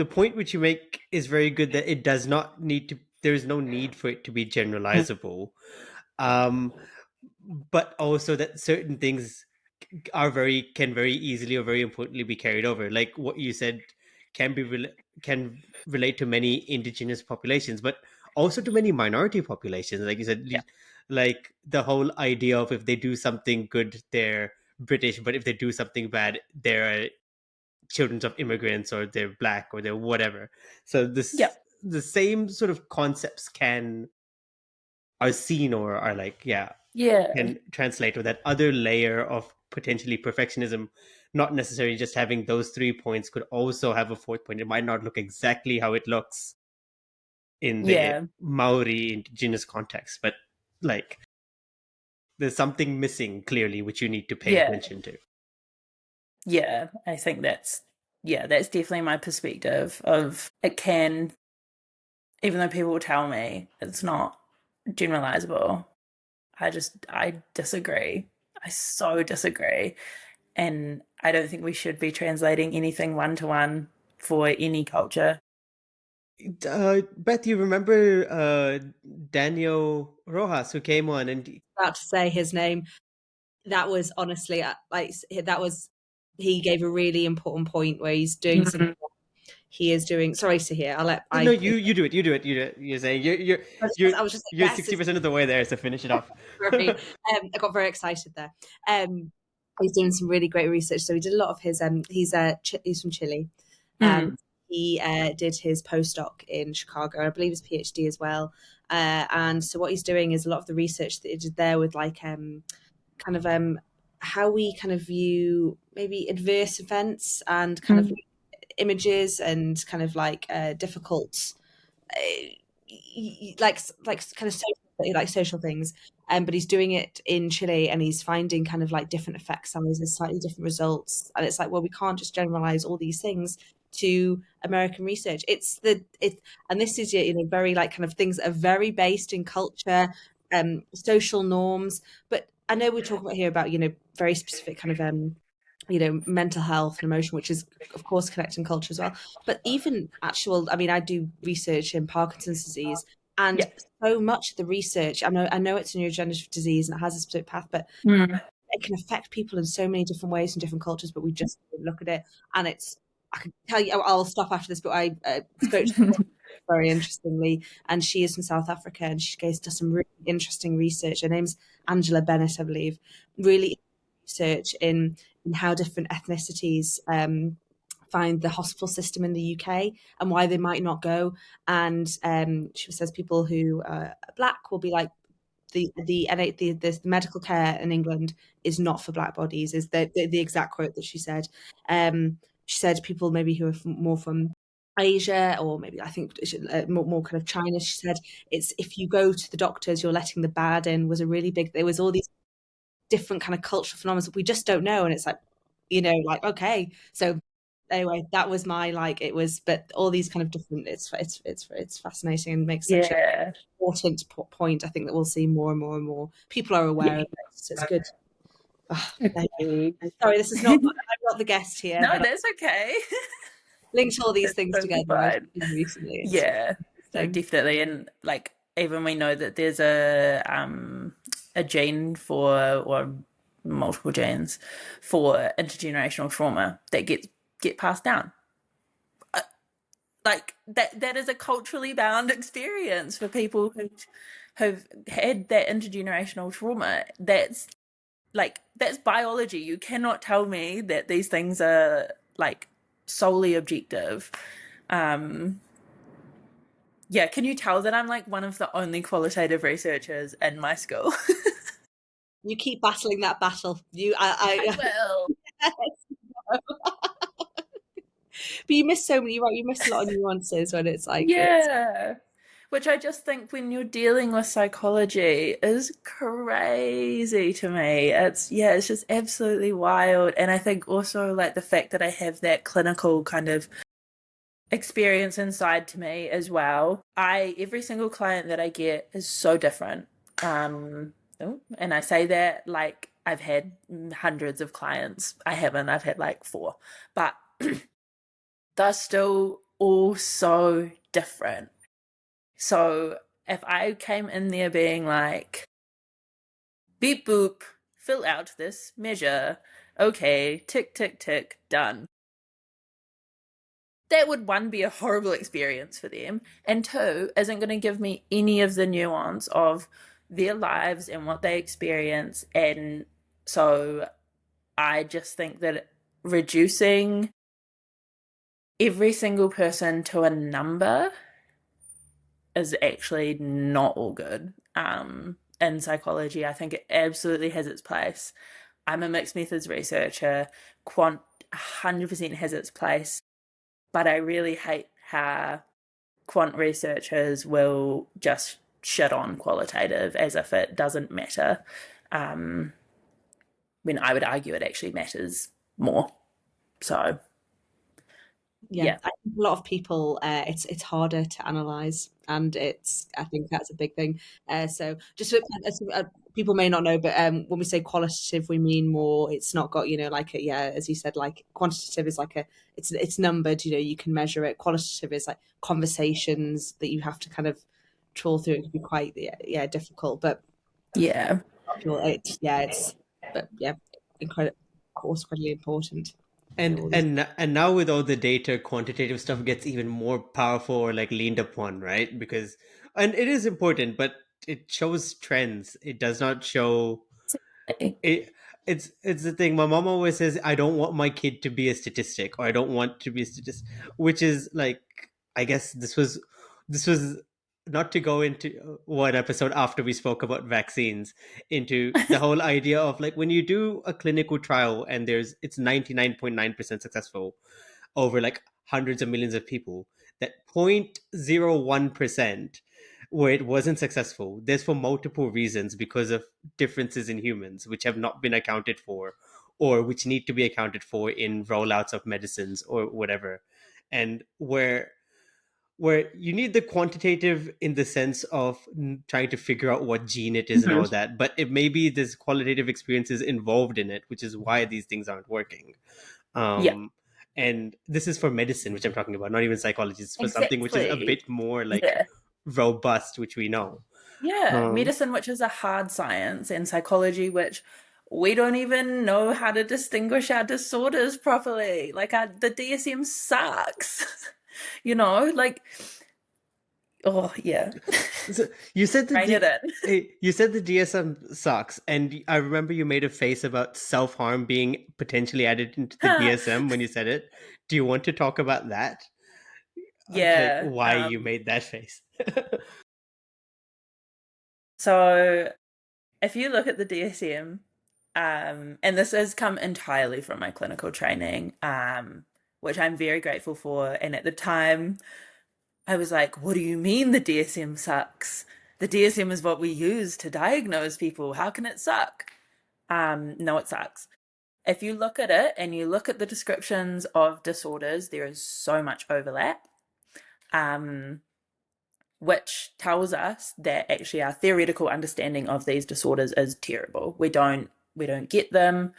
point which you make is very good, that it does not need to. There is no need for it to be generalizable, um, but also that certain things can very easily or very importantly be carried over. Like what you said, can can relate to many indigenous populations, but also to many minority populations. Like you said, Yeah. like the whole idea of, if they do something good, they're British, but if they do something bad, they're children of immigrants, or they're black, or they're whatever. So Yeah. the same sort of concepts are seen, or are like, yeah, Yeah. can translate with that other layer of potentially perfectionism. Not necessarily just having those 3 points, could also have a fourth point. It might not look exactly how it looks in the Yeah. Maori indigenous context, but like there's something missing clearly, which you need to pay Yeah. attention to. Yeah. I think that's definitely my perspective of, it can, even though people will tell me it's not generalizable. I disagree. I so disagree. And I don't think we should be translating anything one-to-one for any culture. Beth, you remember Daniel Rojas, who came on and About to say his name. That was honestly he gave a really important point where he's doing something. He is doing. Sorry to hear. no, you do it. You're saying I was just you're like, yes, 60% of the way there, so finish it off. I got very excited there. He's doing some really great research. So he did a lot of his. He's from Chile. He did his postdoc in Chicago. I believe his PhD as well. And so what he's doing is a lot of the research that he did there with like kind of how we kind of view maybe adverse events and kind of images and kind of like difficult like kind of social things, but he's doing it in Chile and he's finding kind of like different effect sizes, slightly different results, and it's like, well, we can't just generalize all these things to American research. And this is very like kind of things that are very based in culture, social norms, but I know we're talking about here about very specific kind of mental health and emotion, which is of course connecting culture as well, but even I do research in Parkinson's disease, and so much of the research, I know it's a neurodegenerative disease and it has a specific path, but it can affect people in so many different ways in different cultures, but we just don't look at it. And I can tell you, I'll stop after this, but I spoke to her very interestingly, and she is from South Africa, and she does some really interesting research. Her name's Angela Bennett, I believe. Really research in how different ethnicities find the hospital system in the UK and why they might not go. And she says people who are Black will be like, the medical care in England is not for Black bodies, is the exact quote that she said. She said people maybe who are more from Asia, or maybe I think more kind of China, she said it's, if you go to the doctors, you're letting the bad in, was a really big, there was all these different kind of cultural phenomena that we just don't know. And it's like, like, okay. So anyway, that was my, but all these kind of different, it's fascinating and makes such an important point. I think that we'll see more and more and more people are aware of it. So it's good. Sorry, this is not, I'm not the guest here. No, that's okay. Linked all these things together recently. No, definitely. And like, even we know that there's a gene for, or multiple genes for intergenerational trauma that get passed down. Like that is a culturally bound experience for people who've had that intergenerational trauma. That's biology. You cannot tell me that these things are like solely objective. Can you tell that I'm like one of the only qualitative researchers in my school? You keep battling that battle. I will. But you miss so many, right? You miss a lot of nuances when it's like, which I just think when you're dealing with psychology is crazy to me. It's just absolutely wild. And I think also like the fact that I have that clinical kind of experience inside to me as well. Every single client that I get is so different. And I say that like I've had hundreds of clients. I haven't. I've had like 4. But they're still all so different. So if I came in there being like, beep boop, fill out this measure, okay, tick, tick, tick, done. That would, 1, be a horrible experience for them, and 2, isn't going to give me any of the nuance of their lives and what they experience. And so I just think that reducing every single person to a number is actually not all good. In psychology, I think it absolutely has its place. I'm a mixed methods researcher. Quant 100% has its place. But I really hate how quant researchers will just shit on qualitative as if it doesn't matter. When I would argue it actually matters more. So I think a lot of people, it's harder to analyze, and I think that's a big thing. So just people may not know, but when we say qualitative, we mean more. It's not got like as you said, like quantitative is like it's numbered. You can measure it. Qualitative is like conversations that you have to kind of trawl through. It can be quite difficult, but incredibly important. And now with all the data, quantitative stuff gets even more powerful or like leaned upon, right? Because and it is important, but it shows trends. It does not show it. It's the thing. My mom always says, "I don't want my kid to be a statistic, or I don't want to be a statistic," which is like, I guess this was not to go into one episode after we spoke about vaccines into the whole idea of like when you do a clinical trial and it's 99.9% successful over like hundreds of millions of people, that 0.01% where it wasn't successful, there's for multiple reasons because of differences in humans which have not been accounted for or which need to be accounted for in rollouts of medicines or whatever. And where you need the quantitative in the sense of trying to figure out what gene it is and all that, but it maybe there's qualitative experiences involved in it, which is why these things aren't working. And this is for medicine, which I'm talking about, not even psychology. It's for something which is a bit more like robust, which we know. Medicine, which is a hard science, and psychology, which we don't even know how to distinguish our disorders properly. Like the DSM sucks. Like, oh yeah. So you said the you said the DSM sucks, and I remember you made a face about self-harm being potentially added into the DSM when you said it. Do you want to talk about that? Like why you made that face? So if you look at the DSM, and this has come entirely from my clinical training, which I'm very grateful for. And at the time, I was like, what do you mean the DSM sucks? The DSM is what we use to diagnose people. How can it suck? No, it sucks. If you look at it and you look at the descriptions of disorders, there is so much overlap, which tells us that actually our theoretical understanding of these disorders is terrible. We don't get them.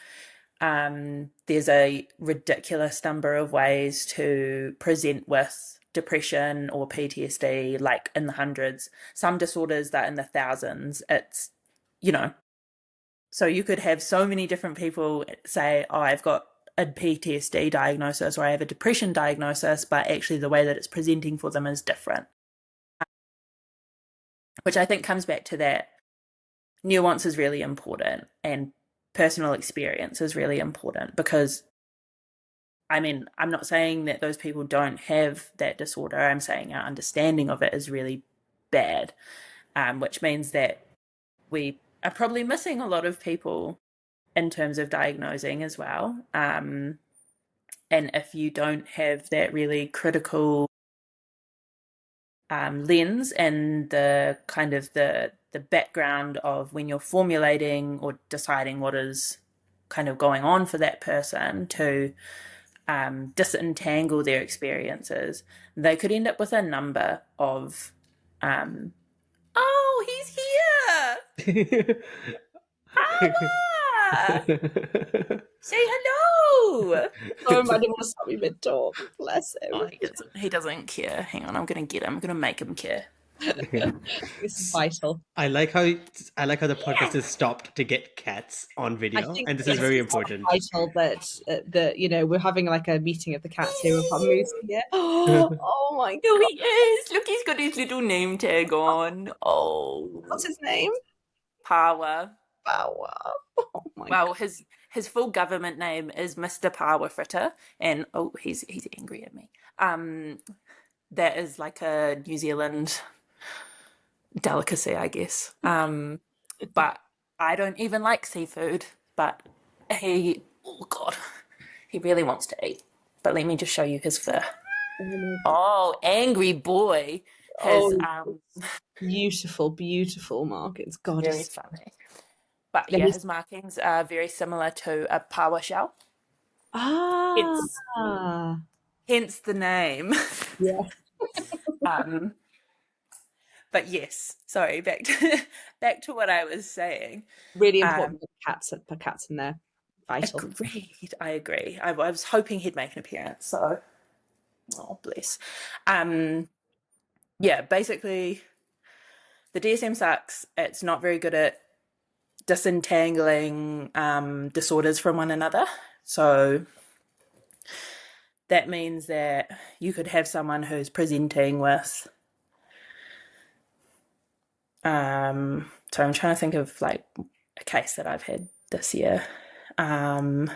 There's a ridiculous number of ways to present with depression or PTSD, like in the hundreds. Some disorders that in the thousands. It's, so you could have so many different people say, oh, I've got a PTSD diagnosis or I have a depression diagnosis, but actually the way that it's presenting for them is different. Which I think comes back to that nuance is really important and personal experience is really important, because I'm not saying that those people don't have that disorder. I'm saying our understanding of it is really bad, which means that we are probably missing a lot of people in terms of diagnosing as well. And if you don't have that really critical lens and the kind of the background of when you're formulating or deciding what is kind of going on for that person to disentangle their experiences, they could end up with a number of oh, he's here. Ah! Say hello. Oh, I didn't want to stop me mid-talk. Bless him. Oh, he doesn't care. Hang on, I'm gonna get him. I'm gonna make him care. This is vital. I like how the podcast is stopped to get cats on video, and this is very important. Vital that we're having like a meeting of the cats here. We've got Moose here. Oh my god! He is. Look, he's got his little name tag on. Oh, what's his name? Power. Power. Oh my. Well, his full government name is Mr. Power Fritter, and oh, he's angry at me. That is like a New Zealand delicacy, I guess. But I don't even like seafood. But oh god, he really wants to eat. But let me just show you his fur. Oh, angry boy. His beautiful markings. God, very funny. But yeah, his markings are very similar to a power shell. Hence the name. Yeah. But yes, sorry, back to what I was saying. Really important to put cats in there. Vital. Agreed. I agree. I was hoping he'd make an appearance, so oh bless. Yeah, basically the DSM sucks. It's not very good at disentangling disorders from one another. So that means that you could have someone who's presenting with so I'm trying to think of like a case that I've had this year. It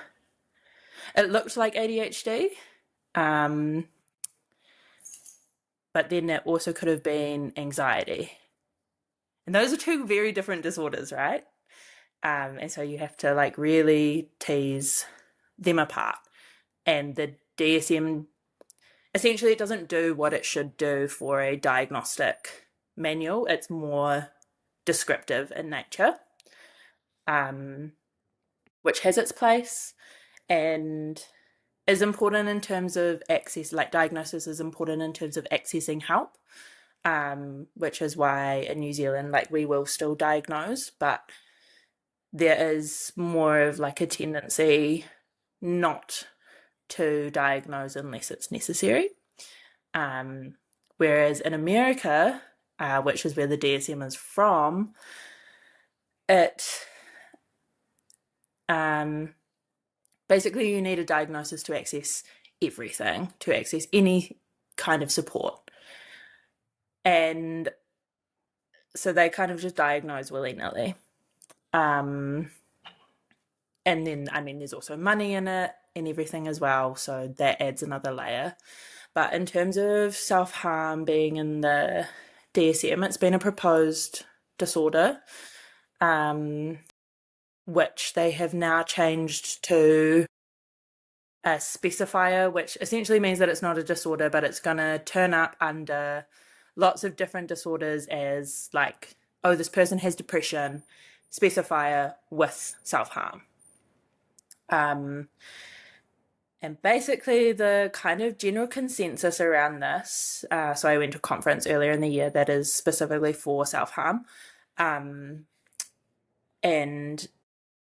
looked like ADHD, but then it also could have been anxiety. And those are two very different disorders, right? And so you have to like really tease them apart. And the DSM, essentially it doesn't do what it should do for a diagnostic manual. It's more descriptive in nature, which has its place and is important in terms of access, like diagnosis is important in terms of accessing help, which is why in New Zealand, like we will still diagnose, but there is more of like a tendency not to diagnose unless it's necessary. Whereas in America, which is where the DSM is from, it basically you need a diagnosis to access everything, to access any kind of support. And so they kind of just diagnose willy-nilly. And then, I mean, there's also money in it and everything as well, so that adds another layer. But in terms of self-harm being in the DSM, it's been a proposed disorder, which they have now changed to a specifier, which essentially means that it's not a disorder, but it's going to turn up under lots of different disorders as like, oh, this person has depression, specifier with self-harm. And basically the kind of general consensus around this, so I went to a conference earlier in the year that is specifically for self-harm, and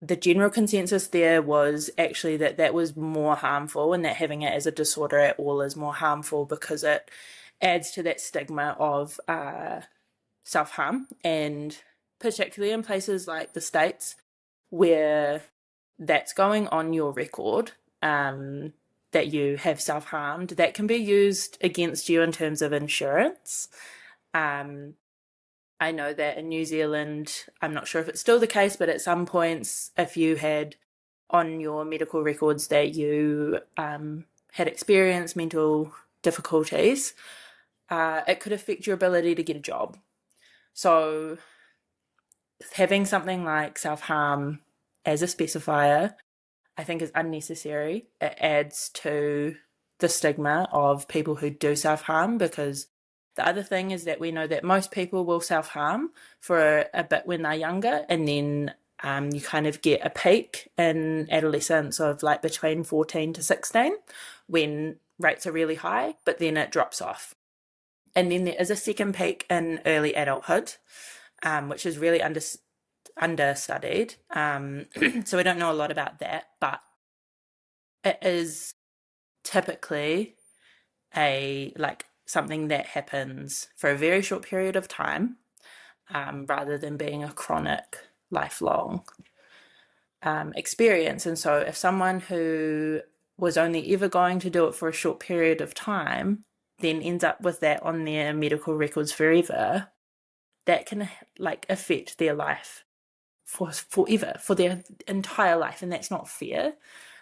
the general consensus there was actually that that was more harmful and that having it as a disorder at all is more harmful because it adds to that stigma of self-harm, and particularly in places like the States where that's going on your record, that you have self-harmed, that can be used against you in terms of insurance. I know that in New Zealand, I'm not sure if it's still the case, but at some points, if you had on your medical records that you had experienced mental difficulties, it could affect your ability to get a job. So having something like self-harm as a specifier, I think is unnecessary. It adds to the stigma of people who do self-harm, because the other thing is that we know that most people will self-harm for a bit when they're younger, and then you kind of get a peak in adolescence of like between 14 to 16 when rates are really high, but then it drops off. And then there is a second peak in early adulthood, which is really understudied. So we don't know a lot about that, but it is typically something that happens for a very short period of time, rather than being a chronic, lifelong experience. And so if someone who was only ever going to do it for a short period of time then ends up with that on their medical records forever, that can like affect their life forever, for their entire life, and that's not fair.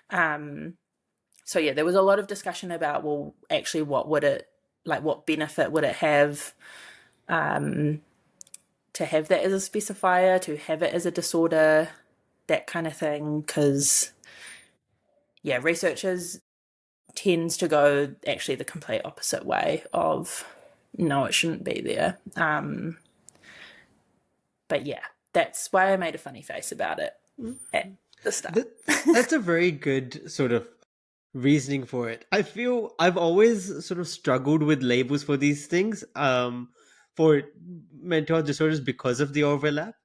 So yeah, there was a lot of discussion about, well, actually what benefit would it have to have that as a specifier, to have it as a disorder, that kind of thing, because yeah, researchers tends to go actually the complete opposite way of no, it shouldn't be there. But yeah, that's why I made a funny face about it at the start. That's a very good sort of reasoning for it. I feel I've always sort of struggled with labels for these things. for mental health disorders because of the overlap.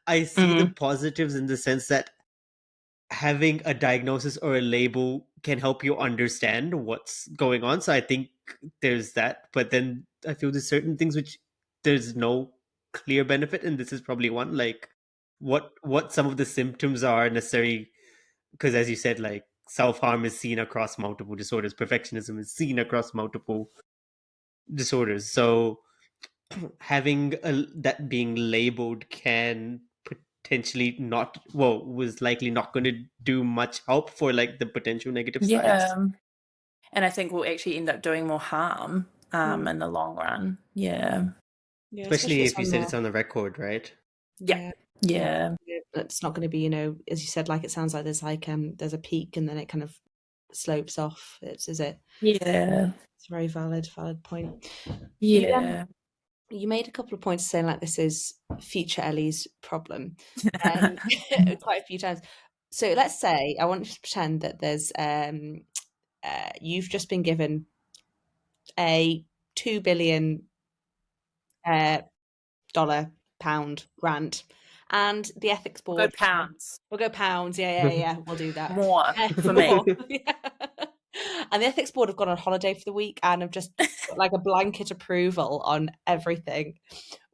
I see the positives in the sense that having a diagnosis or a label can help you understand what's going on. So I think there's that. But then I feel there's certain things which there's no clear benefit, and this is probably one. Like what some of the symptoms are necessary, because as you said, like self-harm is seen across multiple disorders, perfectionism is seen across multiple disorders. So having that being labeled can potentially not, well, was likely not going to do much help for like the potential negative sides. And I think we'll actually end up doing more harm in the long run. Yeah, Especially if you said the, it's on the record, right? yeah. It's not going to be, as you said, like it sounds like there's a peak and then it kind of slopes off. Is it? Yeah. It's a very valid point. Yeah. You made a couple of points saying like this is future Ellie's problem quite a few times. So let's say I want to pretend that there's you've just been given a $2 billion pound grant, and the ethics board. Go pounds. We'll go pounds. Yeah. We'll do that. More for me. Yeah. And the ethics board have gone on holiday for the week and have just got like a blanket approval on everything.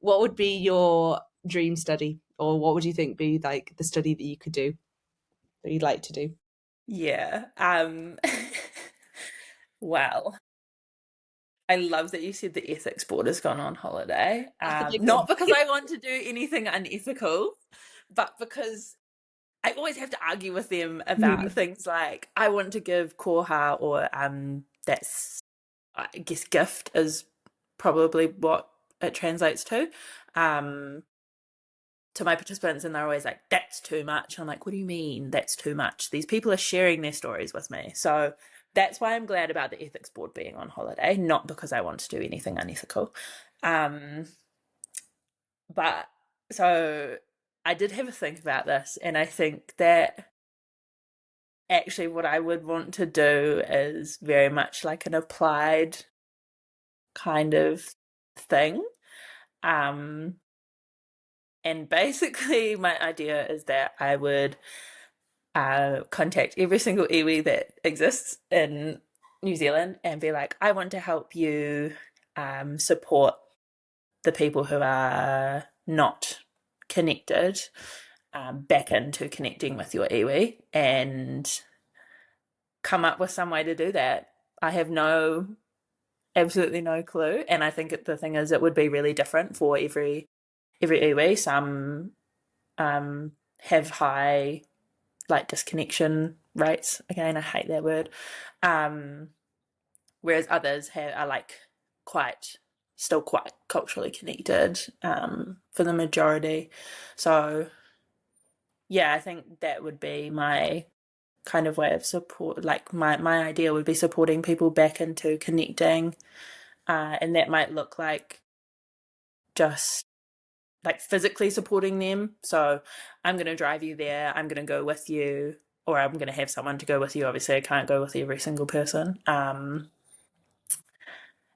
What would be your dream study, or what would you think be like the study that you could do, that you'd like to do? Yeah. Well, I love that you said the ethics board has gone on holiday. Not because I want to do anything unethical, but because I always have to argue with them about things like I want to give koha, or that's, I guess, gift is probably what it translates to my participants, and they're always like, that's too much. I'm like, what do you mean that's too much? These people are sharing their stories with me. So that's why I'm glad about the ethics board being on holiday, not because I want to do anything unethical. But so I did have a think about this, and I think that actually what I would want to do is very much like an applied kind of thing. And basically my idea is that I would contact every single iwi that exists in New Zealand and be like, I want to help you support the people who are not connected back into connecting with your iwi, and come up with some way to do that. I have absolutely no clue, and I think the thing is it would be really different for every iwi. Some have high like disconnection rates. Again, I hate that word. Whereas others are like still quite culturally connected for the majority. So yeah, I think that would be my kind of way of support. Like my idea would be supporting people back into connecting, and that might look like just like physically supporting them. So I'm going to drive you there, I'm going to go with you, or I'm going to have someone to go with you. Obviously I can't go with every single person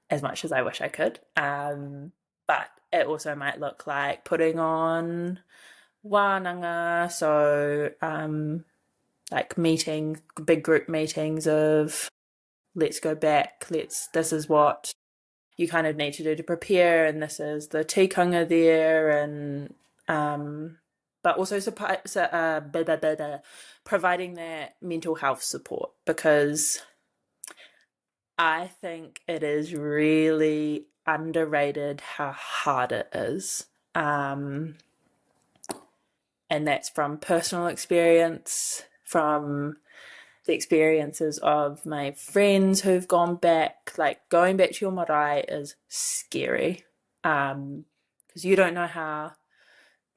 as much as I wish I could, but it also might look like putting on wānanga, so like big group meetings of let's go back, this is what you kind of need to do to prepare, and this is the tikanga there, and but also providing that mental health support, because I think it is really underrated how hard it is, and that's from personal experience, from the experiences of my friends who've gone back. Like going back to your marae is scary, because you don't know how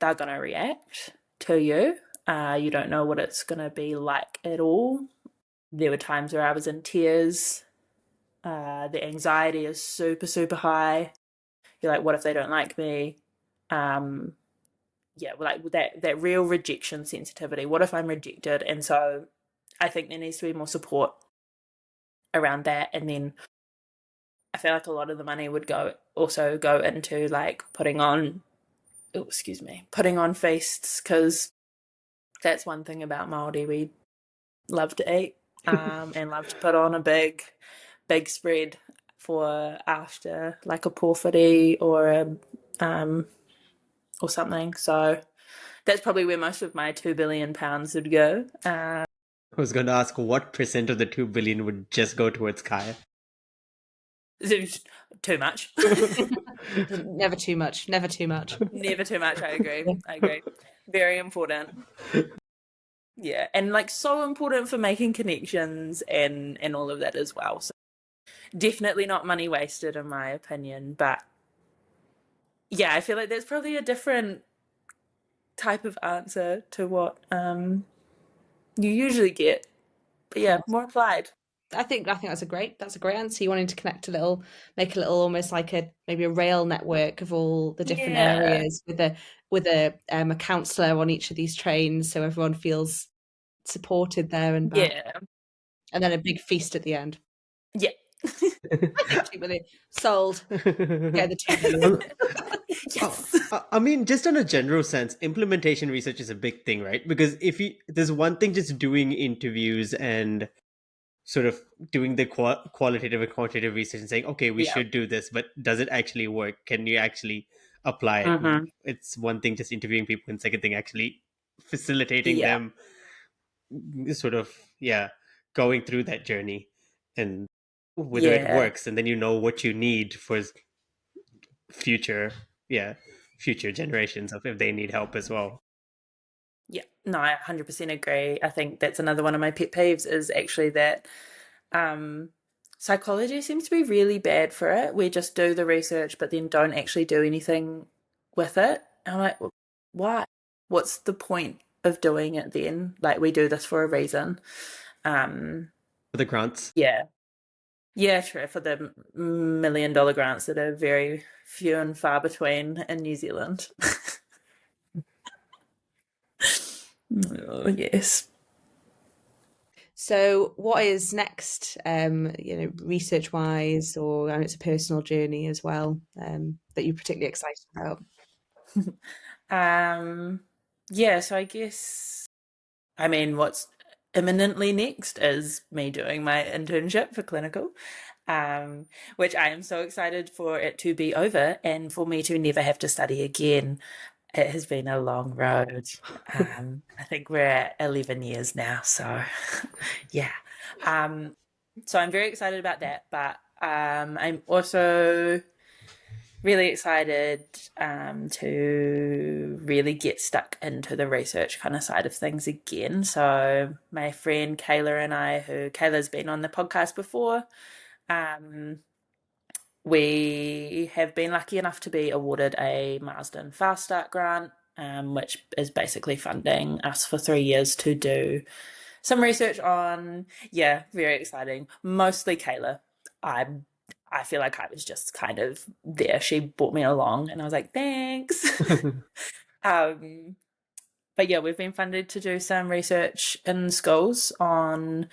they're going to react to you. You don't know what it's going to be like at all. There were times where I was in tears. The anxiety is super, super high. You're like, what if they don't like me? Yeah, like that real rejection sensitivity. What if I'm rejected? And so I think there needs to be more support around that. And then I feel like a lot of the money would go into like putting on feasts, because that's one thing about Maori. We love to eat, and love to put on a big spread for after, like a porphyry or something. So that's probably where most of my £2 billion would go. I was going to ask what percent of the 2 billion would just go towards Kaya? Too much. Never too much. Never too much. Never too much. I agree. Very important. Yeah, and like so important for making connections and all of that as well. So definitely not money wasted in my opinion. But yeah, I feel like there's probably a different type of answer to what you usually get. But yeah, more applied. I think that's a great answer. You wanting to connect a little, make a little, almost like maybe a rail network of all the different areas with a counsellor on each of these trains, so everyone feels supported there and back. Yeah, and then a big feast at the end. Yeah. I think 2 billion sold. Yeah, the 2 billion. Yes. I mean, just on a general sense, implementation research is a big thing, right? Because there's one thing just doing interviews and sort of doing the qualitative and quantitative research and saying, okay, we should do this, but does it actually work? Can you actually apply it? Mm-hmm. It's one thing just interviewing people, and second thing actually facilitating them sort of going through that journey and whether it works, and then you know what you need for future generations of if they need help as well. Yeah, no, I 100% agree. I think that's another one of my pet peeves, is actually that psychology seems to be really bad for it. We just do the research but then don't actually do anything with it. And I'm like, why? What's the point of doing it then? Like, we do this for a reason. For the grants. Yeah, true. For the $1 million grants that are very few and far between in New Zealand. Oh, yes. So what is next, research wise, or it's a personal journey as well, that you're particularly excited about? So I guess, I mean, what's imminently next is me doing my internship for clinical, which I am so excited for it to be over and for me to never have to study again. It has been a long road. I think we're at 11 years now, so yeah. So I'm very excited about that, but I'm also really excited to really get stuck into the research kind of side of things again. So my friend Kayla and I, who Kayla's been on the podcast before, we have been lucky enough to be awarded a Marsden Fast Start grant, which is basically funding us for 3 years to do some research on, very exciting, mostly Kayla. I feel like I was just kind of there. She brought me along and I was like, thanks. But yeah, we've been funded to do some research in schools on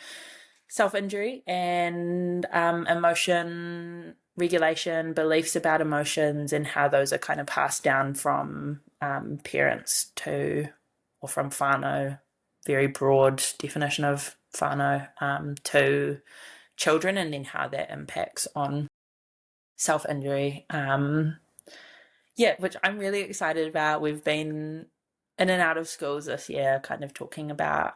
self-injury and emotion regulation, beliefs about emotions, and how those are kind of passed down from parents to, or from whānau, very broad definition of whānau, to children, and then how that impacts on self-injury. Which I'm really excited about. We've been in and out of schools this year kind of talking about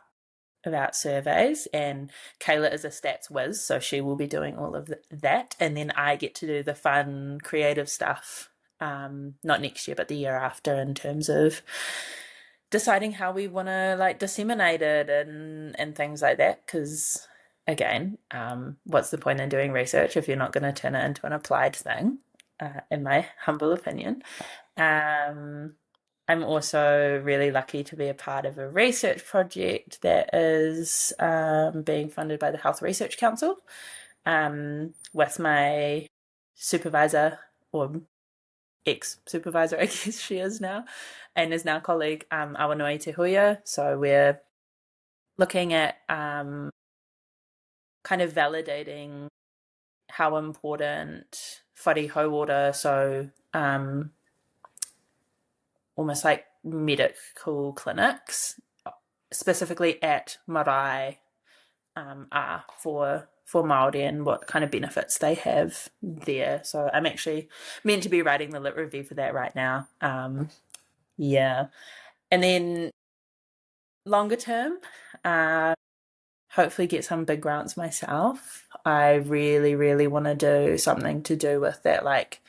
surveys, and Kayla is a stats whiz, so she will be doing all of that, and then I get to do the fun creative stuff, not next year but the year after, in terms of deciding how we want to like disseminate it and things like that, because again, what's the point in doing research if you're not going to turn it into an applied thing, in my humble opinion. I'm also really lucky to be a part of a research project that is being funded by the Health Research Council, with my supervisor, or ex-supervisor, I guess she is now, and is now colleague, Awanui Te Huia. So we're looking at kind of validating how important whare hauora, so almost like medical clinics, specifically at marae, are for Māori and what kind of benefits they have there. So I'm actually meant to be writing the lit review for that right now. Yeah. And then longer term, hopefully get some big grants myself. I really, really want to do something to do with that, like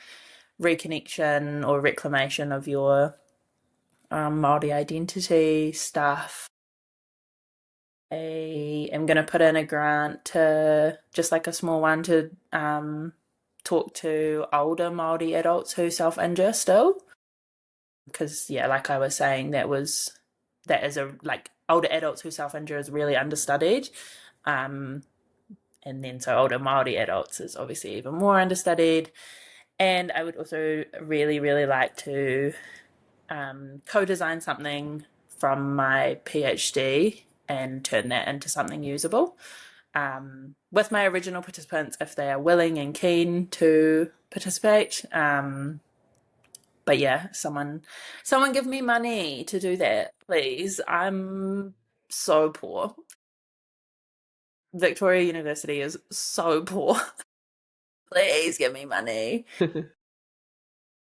reconnection or reclamation of your Māori identity stuff. I am going to put in a grant to, just like a small one, to talk to older Māori adults who self-injure still. Because, yeah, like I was saying, that is like older adults who self-injure is really understudied. And then so older Māori adults is obviously even more understudied. And I would also really, really like to co-design something from my PhD and turn that into something usable. With my original participants, if they are willing and keen to participate. But yeah, someone give me money to do that, please. I'm so poor. Victoria University is so poor. Please give me money.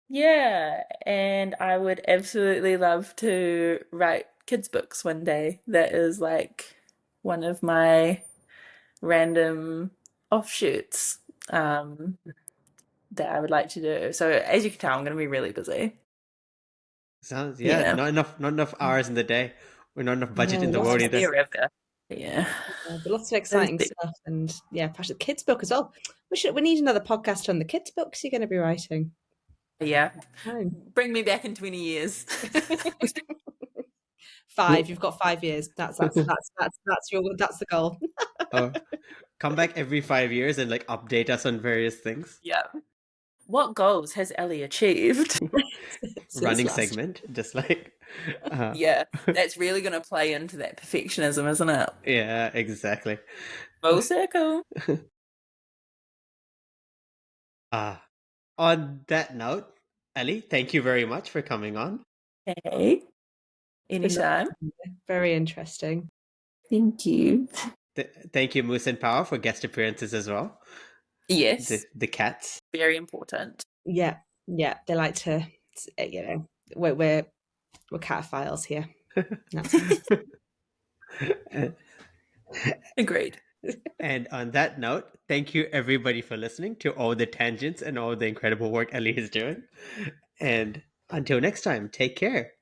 Yeah, and I would absolutely love to write kids' books one day. That is like one of my random offshoots that I would like to do. So as you can tell, I'm going to be really busy. Sounds Yeah. not enough hours in the day, or not enough budget in the world either. Yeah. But lots of exciting stuff, and yeah, passion. Kids' book as well. We need another podcast on the kids' books you're going to be writing. Yeah. Time. Bring me back in 20 years. 5. You've got 5 years. That's the goal. Come back every 5 years and like update us on various things. Yeah. What goals has Ellie achieved? Running segment, just like yeah, that's really going to play into that perfectionism, isn't it? Yeah, exactly. Full circle. On that note, Ellie, thank you very much for coming on. Hey, anytime. Very interesting. Thank you. Thank you, Moose and Power, for guest appearances as well. Yes. The cats. Very important. Yeah. They like to, we're cataphiles here. That's Agreed. And on that note, thank you everybody for listening to all the tangents and all the incredible work Ellie is doing. And until next time, take care.